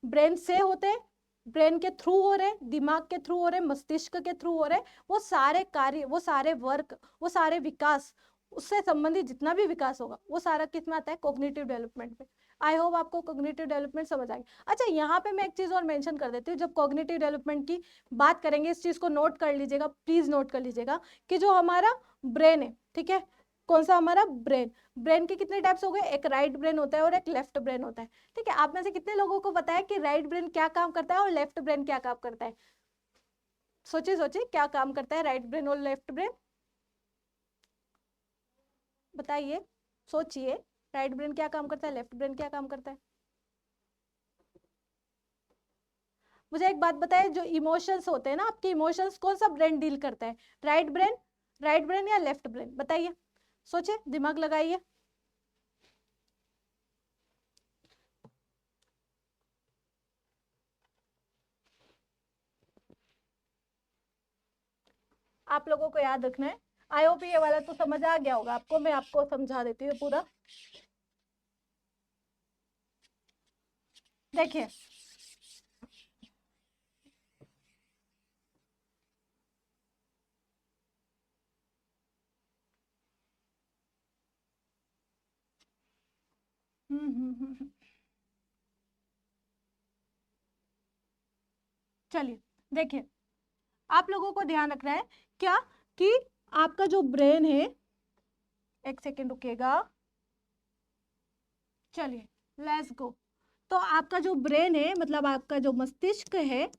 A: ब्रेन से होते हैं, ब्रेन के थ्रू हो रहे, दिमाग के थ्रू हो रहे, मस्तिष्क के थ्रू हो रहे, वो सारे कार्य, वो सारे वर्क, वो सारे विकास, उससे संबंधित जितना भी विकास होगा वो सारा किस में आता है? कॉग्निटिव डेवलपमेंट में। आई होप आपको कॉग्निटिव डेवलपमेंट समझ आ गई। अच्छा यहाँ पे मैं एक चीज और मेंशन कर देती हूँ, जब कॉग्निटिव डेवलपमेंट की बात करेंगे इस चीज को नोट कर लीजिएगा, प्लीज नोट कर लीजिएगा कि जो हमारा ब्रेन है, ठीक है, कौन सा? हमारा ब्रेन। ब्रेन के कितने टाइप्स हो गए? एक राइट ब्रेन होता है और एक लेफ्ट ब्रेन होता है, ठीक है। आप में से कितने लोगों को पता है कि राइट ब्रेन क्या काम करता है और लेफ्ट ब्रेन क्या काम करता है? सोचिए सोचिए, क्या काम करता है राइट ब्रेन और लेफ्ट ब्रेन? बताइए, सोचिए, राइट ब्रेन क्या काम करता है, लेफ्ट ब्रेन क्या काम करता है? मुझे एक बात बताइए, जो इमोशंस होते हैं ना आपके, इमोशंस कौन सा ब्रेन डील करता है? राइट ब्रेन, राइट ब्रेन या लेफ्ट ब्रेन? बताइए, सोचिए, दिमाग लगाइए। आप लोगों को याद रखना है। आई होप ये वाला तो समझ आ गया होगा आपको, मैं आपको समझा देती हूँ पूरा। देखिए चलिए देखिए, आप लोगों को ध्यान रखना है क्या कि आपका जो ब्रेन है, एक सेकेंड रुकिएगा, चलिए लेट्स गो। तो आपका जो ब्रेन है, मतलब आपका जो मस्तिष्क है,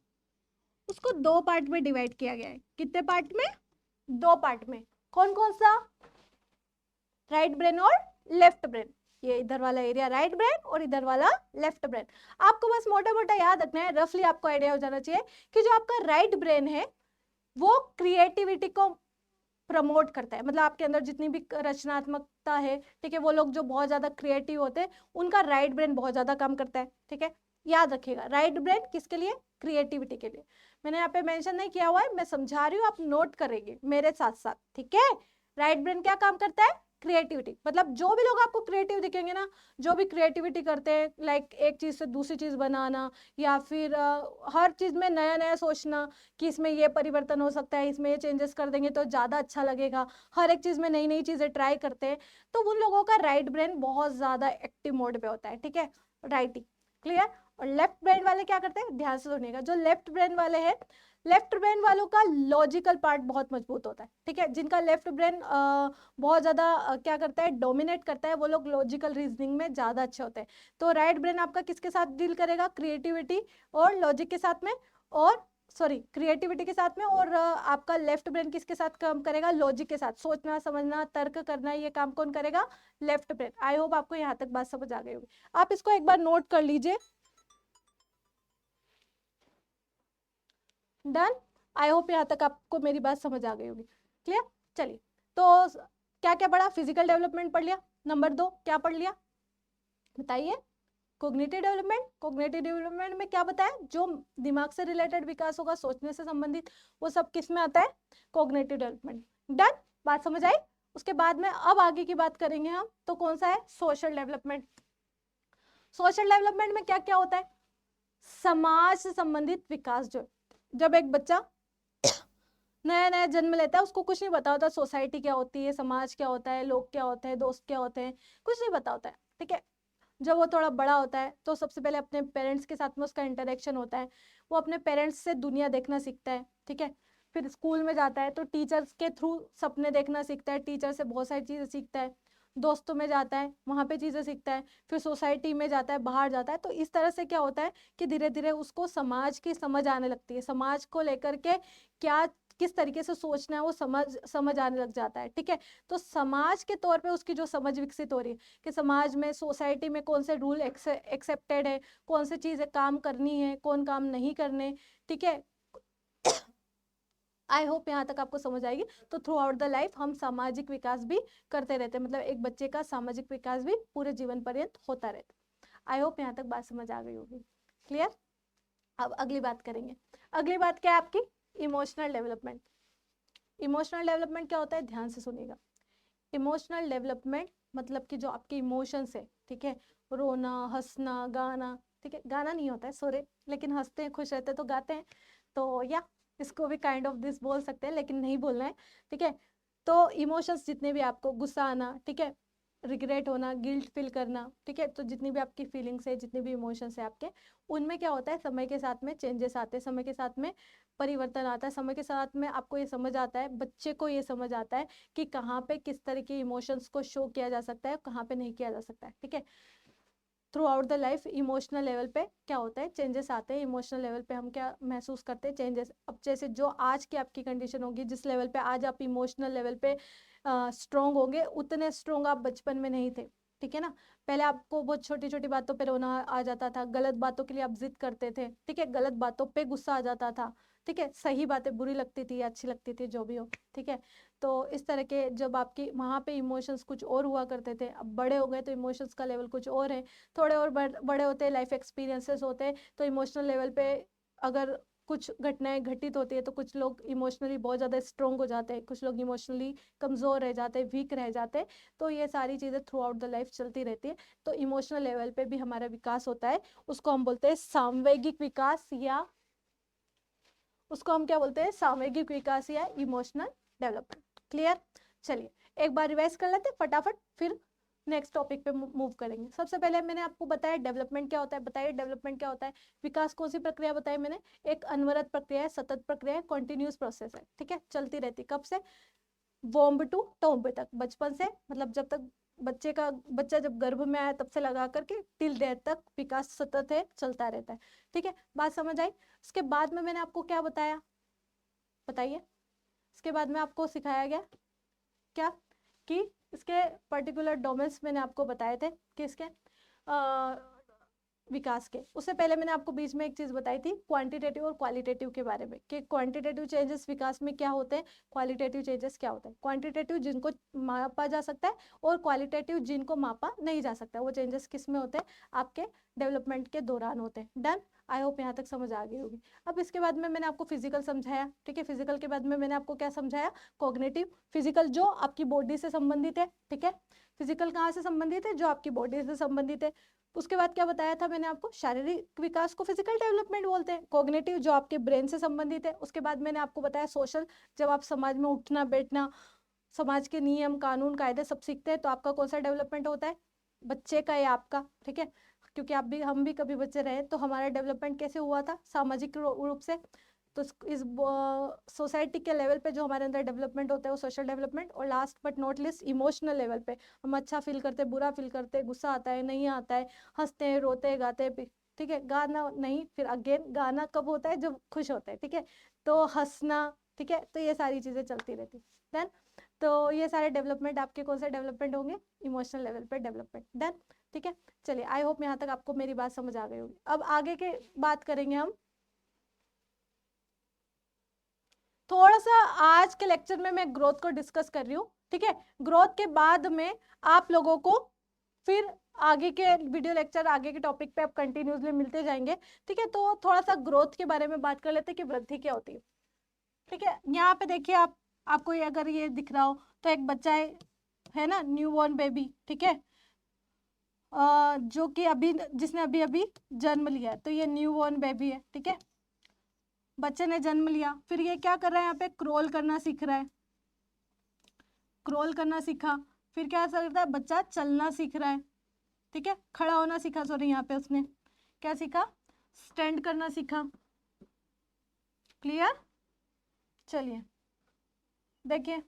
A: उसको दो पार्ट में डिवाइड किया गया है। कितने पार्ट में? दो पार्ट में। कौन कौन सा? राइट ब्रेन और लेफ्ट ब्रेन। ये इधर वाला एरिया राइट ब्रेन और इधर वाला लेफ्ट ब्रेन। आपको बस मोटा मोटा याद रखना है, रफली आपको आइडिया हो जाना चाहिए कि जो आपका राइट ब्रेन है वो क्रिएटिविटी को प्रमोट करता है। मतलब आपके अंदर जितनी भी रचनात्मकता है, ठीक है, वो लोग जो बहुत ज्यादा क्रिएटिव होते हैं उनका राइट ब्रेन बहुत ज्यादा काम करता है, ठीक है। याद रखिएगा, राइट ब्रेन किसके लिए? क्रिएटिविटी के लिए। मैंने यहाँ पे मेंशन नहीं किया हुआ है, मैं समझा रही हूँ, आप नोट करेंगे मेरे साथ साथ, ठीक है। राइट ब्रेन क्या काम करता है? क्रिएटिविटी। मतलब जो भी लोग आपको क्रिएटिव दिखेंगे ना, जो भी क्रिएटिविटी करते हैं, लाइक एक चीज से दूसरी चीज बनाना, या फिर हर चीज में नया नया सोचना कि इसमें ये परिवर्तन हो सकता है, इसमें ये चेंजेस कर देंगे तो ज्यादा अच्छा लगेगा, हर एक चीज में नई नई चीजें ट्राई करते हैं, तो उन लोगों का राइट ब्रेन बहुत ज्यादा एक्टिव मोड पे होता है, ठीक है, राइटिंग, क्लियर। और लेफ्ट ब्रेन वाले क्या करते हैं? ध्यान से सुनिएगा, जो लेफ्ट ब्रेन वाले हैं, लेफ्ट ब्रेन वालों का लॉजिकल पार्ट बहुत मजबूत होता है, ठीक है। जिनका लेफ्ट ब्रेन बहुत ज्यादा क्या करता है? डोमिनेट करता है, वो लोग लॉजिकल रीजनिंग में ज्यादा अच्छे होते हैं। तो राइट ब्रेन आपका किसके साथ डील करेगा? क्रिएटिविटी और लॉजिक के साथ में, और सॉरी क्रिएटिविटी के साथ में। और आपका लेफ्ट ब्रेन किसके साथ काम करेगा? लॉजिक के साथ, सोचना, समझना, तर्क करना, ये काम कौन करेगा? Left brain. आई होप आपको यहाँ तक बात समझ आ गई होगी। आप इसको एक बार नोट कर लीजिए। डन। आई होप यहाँ तक आपको मेरी बात समझ आ गई होगी, क्लियर। चलिए, तो क्या क्या पढ़ा? फिजिकल डेवलपमेंट पढ़ लिया। नंबर 2 क्या पढ़ लिया? बताइए। Cognitive development. कोग्निटिव डेवलपमेंट में क्या बताया? जो दिमाग से रिलेटेड विकास होगा, सोचने से संबंधित, वो सब किस में आता है? Cognitive development. डन, बात समझ आई। उसके बाद में अब आगे की बात करेंगे हम, तो कौन सा है? Social development. सोशल डेवलपमेंट में क्या क्या होता है? समाज से संबंधित विकास। जो जब एक बच्चा नया नया जन्म लेता है, उसको कुछ नहीं पता होता सोसाइटी क्या होती है, समाज क्या होता है, लोग क्या होते हैं, दोस्त क्या होते हैं, कुछ नहीं पता होता है, ठीक है। जब वो थोड़ा बड़ा होता है तो सबसे पहले अपने पेरेंट्स के साथ में उसका इंटरेक्शन होता है, वो अपने पेरेंट्स से दुनिया देखना सीखता है, ठीक है। फिर स्कूल में जाता है तो टीचर्स के थ्रू सपने देखना सीखता है, टीचर से बहुत सारी चीज़ें सीखता है। दोस्तों में जाता है, वहाँ पे चीज़ें सीखता है, फिर सोसाइटी में जाता है, बाहर जाता है। तो इस तरह से क्या होता है कि धीरे धीरे उसको समाज की समझ आने लगती है, समाज को लेकर के क्या किस तरीके से सोचना है वो समझ समझ आने लग जाता है। ठीक है, तो समाज के तौर पे उसकी जो समझ विकसित हो रही है कि समाज में, सोसाइटी में कौन से रूल एक्सेप्टेड है, कौन से चीज़ें काम करनी है, कौन काम नहीं करने। ठीक है, आई होप यहाँ तक आपको समझ आएगी। तो थ्रू आउट द लाइफ हम सामाजिक विकास भी करते रहते हैं, मतलब एक बच्चे का सामाजिक विकास भी पूरे जीवन पर्यंत होता रहता है। आई होप यहाँ तक बात समझ आ गई होगी। क्लियर? अब अगली बात करेंगे। अगली बात क्या है आपकी? Emotional development. इमोशनल डेवलपमेंट क्या होता है, ध्यान से सुनिएगा। इमोशनल डेवलपमेंट मतलब कि जो आपके इमोशंस है, ठीक है, रोना, हंसना, गाना, ठीक है, गाना नहीं होता है सॉरी, लेकिन हंसते हैं, खुश रहते हैं तो गाते हैं, तो या इसको भी काइंड ऑफ दिस बोल सकते हैं, लेकिन नहीं बोलना है। ठीक है, तो इमोशंस जितने भी आपको, गुस्सा आना, ठीक है, रिग्रेट होना, गिल्ट फील करना, ठीक है, तो जितनी भी आपकी फीलिंग्स है, जितने भी इमोशंस है आपके, उनमें क्या होता है, समय के साथ में चेंजेस आते हैं, समय के साथ में परिवर्तन आता है, समय के साथ में आपको ये समझ आता है, बच्चे को ये समझ आता है कि कहाँ पे किस तरह के इमोशंस को शो किया जा सकता है, कहाँ पे नहीं किया जा सकता है। ठीक है, through out the life emotional level पे क्या होता है, चेंजेस आते हैं। इमोशनल लेवल पे हम क्या महसूस करते हैं, चेंजेस। अब जैसे जो आज की आपकी कंडीशन होगी, जिस लेवल पे आज आप इमोशनल लेवल पे स्ट्रोंग होंगे, उतने स्ट्रोंग आप बचपन में नहीं थे। ठीक है ना, पहले आपको बहुत छोटी छोटी बातों पे रोना आ जाता था, गलत बातों के लिए आप जिद करते थे, ठीक है, गलत बातों पे गुस्सा आ जाता था, ठीक है, सही बातें बुरी लगती थी, अच्छी लगती थी, जो भी हो। ठीक है, तो इस तरह के जब आपकी वहाँ पे इमोशंस कुछ और हुआ करते थे, अब बड़े हो गए तो इमोशंस का लेवल कुछ और है। थोड़े और बड़े होते हैं, लाइफ एक्सपीरियंसेस होते हैं, तो इमोशनल लेवल पे अगर कुछ घटनाएं घटित होती है तो कुछ लोग इमोशनली बहुत ज़्यादा स्ट्रोंग हो जाते हैं, कुछ लोग इमोशनली कमज़ोर रह जाते हैं, वीक रह जाते हैं। तो ये सारी चीज़ें थ्रू आउट द लाइफ चलती रहती है। तो इमोशनल लेवल पे भी हमारा विकास होता है, उसको हम बोलते हैं सामवेगिक विकास, या उसको हम क्या बोलते हैं, सामवेगिक विकास या इमोशनल डेवलपमेंट। क्लियर? चलिए एक बार रिवाइज कर लेते हैं फटाफट, फिर नेक्स्ट टॉपिक पे मूव करेंगे। सबसे पहले मैंने आपको बताया डेवलपमेंट क्या होता है, बताइए डेवलपमेंट क्या होता है। विकास कौन सी प्रक्रिया बताई मैंने, एक अनवरत प्रक्रिया है, सतत प्रक्रिया है, कॉन्टिन्यूस प्रोसेस है। ठीक है, चलती रहती, कब से, वॉम्ब टू टोम्ब तक, बचपन से, मतलब जब तक बच्चा जब गर्भ में आया तब से लगा करके टिल डेथ तक विकास सतत है, चलता रहता है। ठीक है, बात समझ आई? इसके बाद में मैंने आपको क्या बताया, बताइए। इसके बाद में आपको सिखाया गया क्या, कि इसके पर्टिकुलर डोमेन्स मैंने आपको बताए थे कि इसके विकास के। उससे पहले मैंने आपको बीच में एक चीज बताई थी क्वांटिटेटिव और क्वालिटेटिव के बारे में, कि क्वांटिटेटिव चेंजेस विकास में क्या होते हैं, क्वालिटेटिव चेंजेस क्या होते हैं। क्वांटिटेटिव जिनको मापा जा सकता है, और क्वालिटेटिव जिनको मापा नहीं जा सकता। वो चेंजेस किस में होते हैं, आपके डेवलपमेंट के दौरान होते हैं। डन? आई होप यहाँ तक समझ आ गई होगी। अब इसके बाद में मैंने आपको फिजिकल समझाया, ठीक है, फिजिकल के बाद में मैंने आपको क्या समझाया, कॉग्निटिव। फिजिकल जो आपकी बॉडी से संबंधित है, ठीक है, फिजिकल कहाँ से संबंधित है, जो आपकी बॉडी से संबंधित है। उसके बाद क्या बताया था मैंने आपको, शारीरिक विकास को फिजिकल डेवलपमेंट बोलते हैं। कॉग्निटिव जो आपके ब्रेन से संबंधित है। उसके बाद मैंने आपको बताया सोशल, जब आप समाज में उठना बैठना, समाज के नियम कानून कायदे सब सीखते हैं, तो आपका कौन सा डेवलपमेंट होता है, बच्चे का या आपका। ठीक है, क्योंकि आप भी, हम भी कभी बच्चे रहे, तो हमारा डेवलपमेंट कैसे हुआ था, सामाजिक रूप से। तो इस सोसाइटी के लेवल पे जो हमारे अंदर डेवलपमेंट होता है वो सोशल डेवलपमेंट। और last but not list emotional level पे, हम अच्छा फील करते हैं, बुरा फील करते हैं, गुस्सा आता है, नहीं आता है, हंसते हैं, रोते हैं, गाते हैं। ठीक है, गाना नहीं, फिर अगेन गाना कब होता है, जब खुश होता है। ठीक है, तो हंसना, ठीक है, तो ये सारी चीजें चलती रहती। देन तो ये सारे डेवलपमेंट आपके कौन से डेवलपमेंट होंगे, इमोशनल लेवल पे डेवलपमेंट। डन? ठीक है, चलिए आई होप यहाँ तक आपको मेरी बात समझ आ गई होगी। अब आगे के बात करेंगे हम थोड़ा सा। आज के लेक्चर में मैं ग्रोथ को डिस्कस कर रही हूँ, ठीक है, ग्रोथ के बाद में आप लोगों को फिर आगे के वीडियो लेक्चर, आगे के टॉपिक पे आप कंटिन्यूसली मिलते जाएंगे। ठीक है, तो थोड़ा सा ग्रोथ के बारे में बात कर लेते हैं कि वृद्धि क्या होती है। ठीक है, यहाँ पे देखिए आप, आपको ये अगर ये दिख रहा हो तो एक बच्चा है ना, न्यू बॉर्न बेबी, ठीक है, जो कि अभी, जिसने अभी अभी जन्म लिया है, तो ये न्यू बॉर्न बेबी है। ठीक है, बच्चे ने जन्म लिया, फिर ये क्या कर रहा है, यहाँ पे क्रॉल करना सीख रहा है, क्रॉल करना सीखा। फिर क्या करता है, बच्चा चलना सीख रहा है, ठीक है, खड़ा होना सीखा, सॉरी यहाँ पे उसने क्या सीखा, स्टैंड करना सीखा। क्लियर? चलिए देखिए,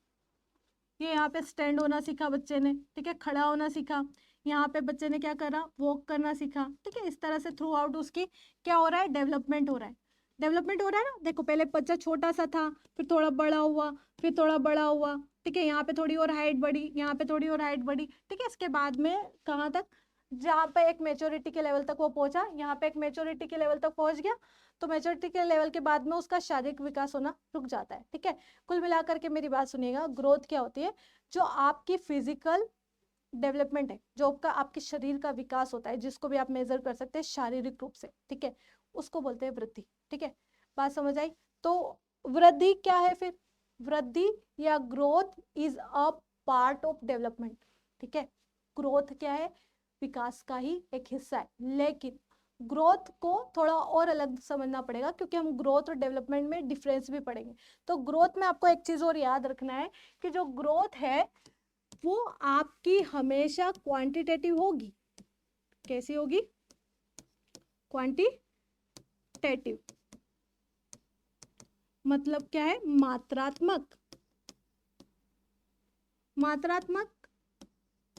A: ये यहाँ पे स्टैंड होना सीखा बच्चे ने, ठीक है, खड़ा होना सीखा। यहाँ पे बच्चे ने क्या करा, वॉक करना सीखा, ठीक है। इस तरह से थ्रू आउट उसकी क्या हो रहा है, डेवलपमेंट हो रहा है। डेवलपमेंट हो रहा है ना, देखो पहले बच्चा छोटा सा था, फिर थोड़ा बड़ा हुआ, फिर थोड़ा बड़ा हुआ, ठीक है। यहाँ पे थोड़ी और हाइट बढ़ी, यहाँ पे थोड़ी और हाइट बढ़ी, ठीक है। इसके बाद में कहाँ तक, जहाँ पे एक मेच्योरिटी के लेवल तक वो पहुंचा, यहाँ पे एक मेच्योरिटी के लेवल तक पहुंच गया, तो मेच्योरिटी के लेवल के बाद में उसका शारीरिक विकास होना रुक जाता है, ठीक है। कुल मिलाकर के मेरी बात सुनिएगा, ग्रोथ क्या होती है, जो आपकी फिजिकल डेवलपमेंट है, जो आपका आपके शरीर का विकास होता है, जिसको भी आप मेजर कर सकते हैं शारीरिक रूप से, ठीक है, उसको बोलते हैं वृद्धि, ठीक है। बात समझ आई। तो वृद्धि क्या है फिर, वृद्धि या growth is a part of development, ठीक है। ग्रोथ क्या है, विकास का ही एक हिस्सा है, लेकिन ग्रोथ को थोड़ा और अलग समझना पड़ेगा, क्योंकि हम ग्रोथ और डेवलपमेंट में डिफरेंस भी पढ़ेंगे। तो ग्रोथ में आपको एक चीज और याद रखना है कि जो ग्रोथ है वो आपकी हमेशा क्वांटिटेटिव होगी। कैसी होगी, क्वांटिटेटिव, मतलब क्या है, मात्रात्मक, मात्रात्मक,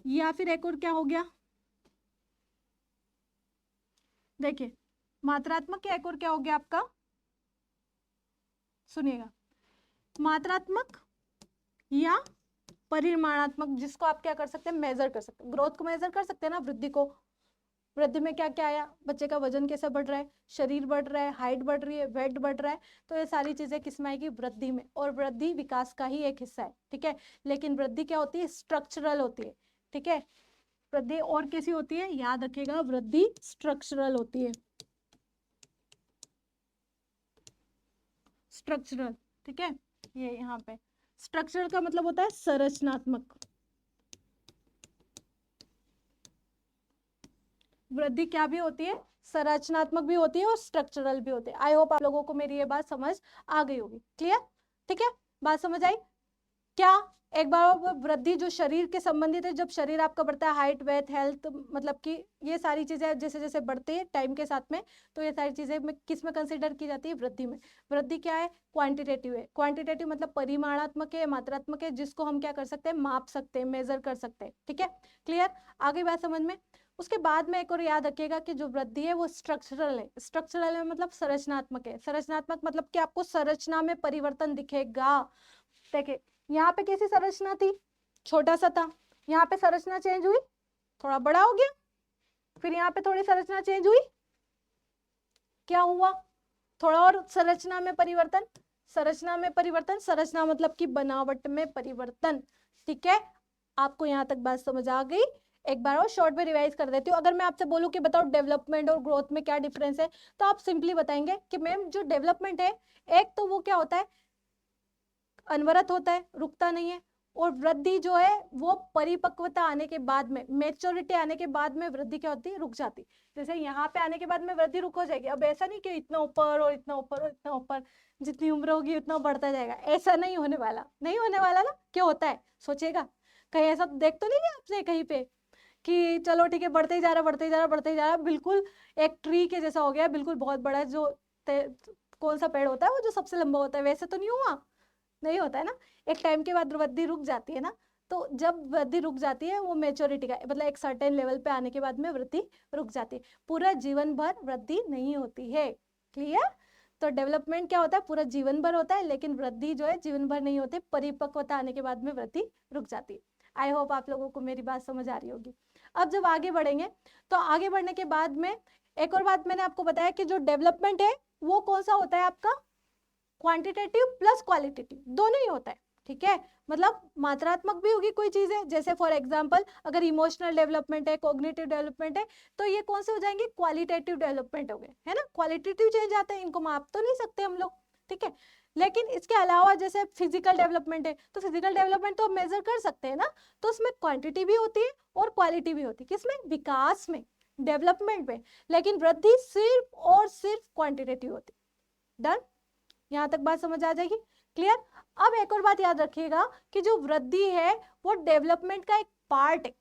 A: या फिर एक और क्या हो गया, देखिए मात्रात्मक या एक और क्या हो गया आपका, सुनिएगा, मात्रात्मक या परिमाणात्मक, जिसको आप क्या कर सकते हैं, मेजर कर सकते हैं। ग्रोथ को मेजर कर सकते हैं ना, वृद्धि को, वृद्धि में क्या क्या आया, बच्चे का वजन कैसे बढ़ रहा है, शरीर बढ़ रहा है, हाइट बढ़ रही है, वेट बढ़ रहा है, तो ये सारी चीजें किसमें आएगी, वृद्धि में। और वृद्धि विकास का ही एक हिस्सा है, ठीक है। लेकिन वृद्धि क्या होती है, स्ट्रक्चरल होती है, ठीक है। वृद्धि और कैसी होती है, याद रखिएगा, वृद्धि स्ट्रक्चरल होती है, स्ट्रक्चरल, ठीक है। ये यहाँ पे स्ट्रक्चरल का मतलब होता है संरचनात्मक। वृद्धि क्या भी होती है, संरचनात्मक भी होती है और स्ट्रक्चरल भी होती है। आई होप आप लोगों को मेरी ये बात समझ आ गई होगी, क्लियर, ठीक है। बात समझ आई क्या, एक बार वृद्धि जो शरीर के संबंधित है, जब शरीर आपका बढ़ता है, हाइट वेट हेल्थ, मतलब कि ये सारी चीजें जैसे जैसे बढ़ती है टाइम के साथ में, तो ये सारी चीजें में किस में कंसीडर की जाती है, वृद्धि में। वृद्धि क्या है, क्वांटिटेटिव है। क्वांटिटेटिव मतलब परिमाणात्मक है, मात्रात्मक है, जिसको हम क्या कर सकते हैं, माप सकते हैं, मेजर कर सकते हैं, ठीक है, क्लियर, आगे बात समझ में। उसके बाद में एक और याद रखिएगा कि जो वृद्धि है वो स्ट्रक्चरल है। स्ट्रक्चरल है मतलब संरचनात्मक है। संरचनात्मक मतलब कि आपको संरचना में परिवर्तन दिखेगा। देखिए यहाँ पे कैसी संरचना थी, छोटा सा था, यहाँ पे संरचना चेंज हुई, थोड़ा बड़ा हो गया, फिर यहाँ पे थोड़ी संरचना चेंज हुई, क्या हुआ, थोड़ा और संरचना में परिवर्तन, संरचना में परिवर्तन, संरचना मतलब कि बनावट में परिवर्तन, ठीक है। आपको यहाँ तक बात समझ आ गई। एक बार और शॉर्ट में रिवाइज कर देती हूँ। अगर मैं आपसे बोलूँ कि बताओ डेवलपमेंट और ग्रोथ में क्या डिफरेंस है, तो आप सिंपली बताएंगे कि मैम जो डेवलपमेंट है, एक तो वो क्या होता है, अनवरत होता है, रुकता नहीं है। और वृद्धि जो है वो परिपक्वता आने के बाद में, मेच्योरिटी आने के बाद में वृद्धि क्या होती है, रुक जाती। जैसे यहाँ पे आने के बाद में वृद्धि रुक हो जाएगी। अब ऐसा नहीं कि इतना ऊपर और इतना ऊपर और इतना ऊपर, जितनी उम्र होगी उतना बढ़ता जाएगा, ऐसा नहीं होने वाला, नहीं होने वाला ना। क्या होता है सोचिएगा, कहीं ऐसा देख तो नहीं है आपने कहीं पे कि चलो ठीक है बढ़ते ही जा रहा, बढ़ते ही जा रहा, बढ़ते ही जा रहा, बिल्कुल एक ट्री के जैसा हो गया, बिल्कुल बहुत बड़ा, जो कौन सा पेड़ होता है वो जो सबसे लंबा होता है, वैसे तो नहीं हुआ, नहीं होता है ना। एक टाइम के बाद वृद्धि रुक जाती है ना। तो जब वृद्धि रुक जाती है वो मेच्योरिटी का मतलब एक सर्टेन लेवल पे आने के बाद में वृद्धि रुक जाती है। पूरा जीवन भर वृद्धि नहीं होती है, क्लियर। तो डेवलपमेंट क्या होता है, पूरा जीवन भर होता है, लेकिन वृद्धि जो है जीवन भर नहीं होती, परिपक्वता आने के बाद में वृद्धि रुक जाती है। आई होप आप लोगों को मेरी बात समझ आ रही होगी। अब जब आगे बढ़ेंगे, तो आगे बढ़ने के बाद में एक और बात मैंने आपको बताया कि जो डेवलपमेंट है वो कौन सा होता है आपका, क्वांटिटेटिव प्लस क्वालिटेटिव, दोनों ही होता है, ठीक है। मतलब मात्रात्मक भी होगी कोई चीज है, जैसे फॉर एग्जांपल अगर इमोशनल डेवलपमेंट है, कॉग्निटिव डेवलपमेंट है, तो ये कौन से हो जाएंगे, क्वालिटेटिव डेवलपमेंट हो गए, है ना। क्वालिटेटिव चेंज आते हैं, इनको माप तो नहीं सकते हम लोग, ठीक है। लेकिन इसके अलावा जैसे फिजिकल डेवलपमेंट है, तो फिजिकल डेवलपमेंट तो मेजर कर सकते हैं ना, तो उसमें क्वांटिटी भी होती है और क्वालिटी भी होती है, किसमें, विकास में, डेवलपमेंट में। लेकिन वृद्धि सिर्फ और सिर्फ क्वांटिटेटिव होती है। डन, यहां तक बात समझ आ जाएगी, क्लियर। अब एक और बात याद रखिएगा कि जो वृद्धि है वो डेवलपमेंट का एक पार्ट है।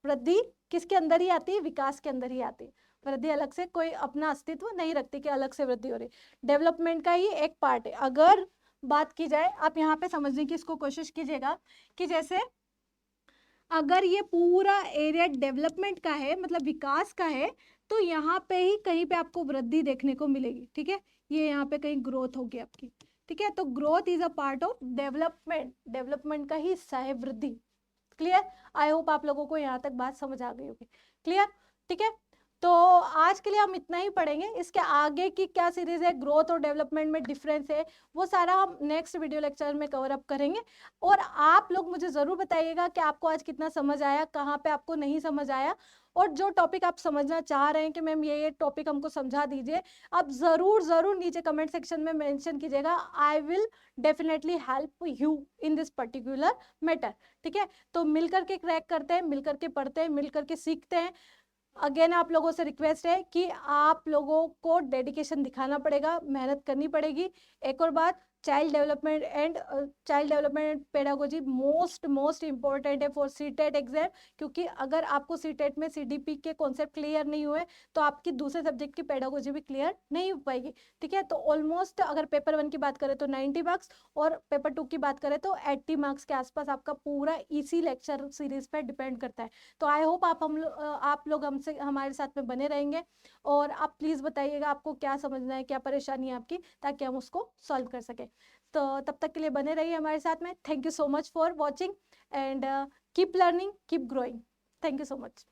A: वृद्धि किसके अंदर ही आती है, विकास के अंदर ही आती है। वृद्धि अलग से कोई अपना अस्तित्व नहीं रखती कि अलग से वृद्धि हो रही, डेवलपमेंट का ही एक पार्ट है। अगर बात की जाए, आप यहाँ पे समझने की इसको कोशिश कीजिएगा कि जैसे अगर ये पूरा एरिया डेवलपमेंट का है, मतलब विकास का है, तो यहाँ पे ही कहीं पे आपको वृद्धि देखने को मिलेगी, ठीक है। ये यहाँ पे कहीं ग्रोथ होगी आपकी, ठीक है। तो growth is a part of development, development का ही हिस्सा है वृद्धि। क्लियर? आई होप आप लोगों को यहाँ तक बात समझ आ गई होगी। क्लियर? ठीक है। तो आज के लिए हम इतना ही पढ़ेंगे। इसके आगे की क्या सीरीज है, ग्रोथ और डेवलपमेंट में डिफरेंस है, वो सारा हम नेक्स्ट वीडियो लेक्चर में कवर अप करेंगे। और आप लोग मुझे जरूर बताइएगा कि आपको आज कितना समझ आया, कहाँ पे आपको नहीं समझ आया, और जो टॉपिक आप समझना चाह रहे हैं कि मैम ये टॉपिक हमको समझा दीजिए, आप जरूर जरूर नीचे कमेंट सेक्शन में मेंशन कीजिएगा। I will definitely help you in this particular matter, ठीक है। तो मिलकर के क्रैक करते हैं, मिलकर के पढ़ते हैं, मिलकर के सीखते हैं। अगेन आप लोगों से रिक्वेस्ट है कि आप लोगों को डेडिकेशन दिखाना पड़ेगा, मेहनत करनी पड़ेगी। एक और बात, child development and pedagogy most important है फॉर सीटेट एग्जाम, क्योंकि अगर आपको सीटेट में सीडीपी के कॉन्सेप्ट क्लियर नहीं हुए तो आपकी दूसरे सब्जेक्ट की पेडागोजी भी क्लियर नहीं हो पाएगी, ठीक है। तो ऑलमोस्ट अगर पेपर 1 की बात करें तो 90 मार्क्स, और पेपर 2 की बात करें तो 80 मार्क्स के आसपास आपका पूरा इसी लेक्चर सीरीज पर डिपेंड करता है। तो आई होप आप लोग हमसे हमारे साथ में बने रहेंगे, और आप प्लीज़ बताइएगा आपको क्या समझना है, क्या परेशानी है आपकी, ताकि हम उसको सॉल्व कर सकें। तो तब तक के लिए बने रहिए हमारे साथ में। Thank you so much for watching, and keep learning, keep growing. Thank you so much.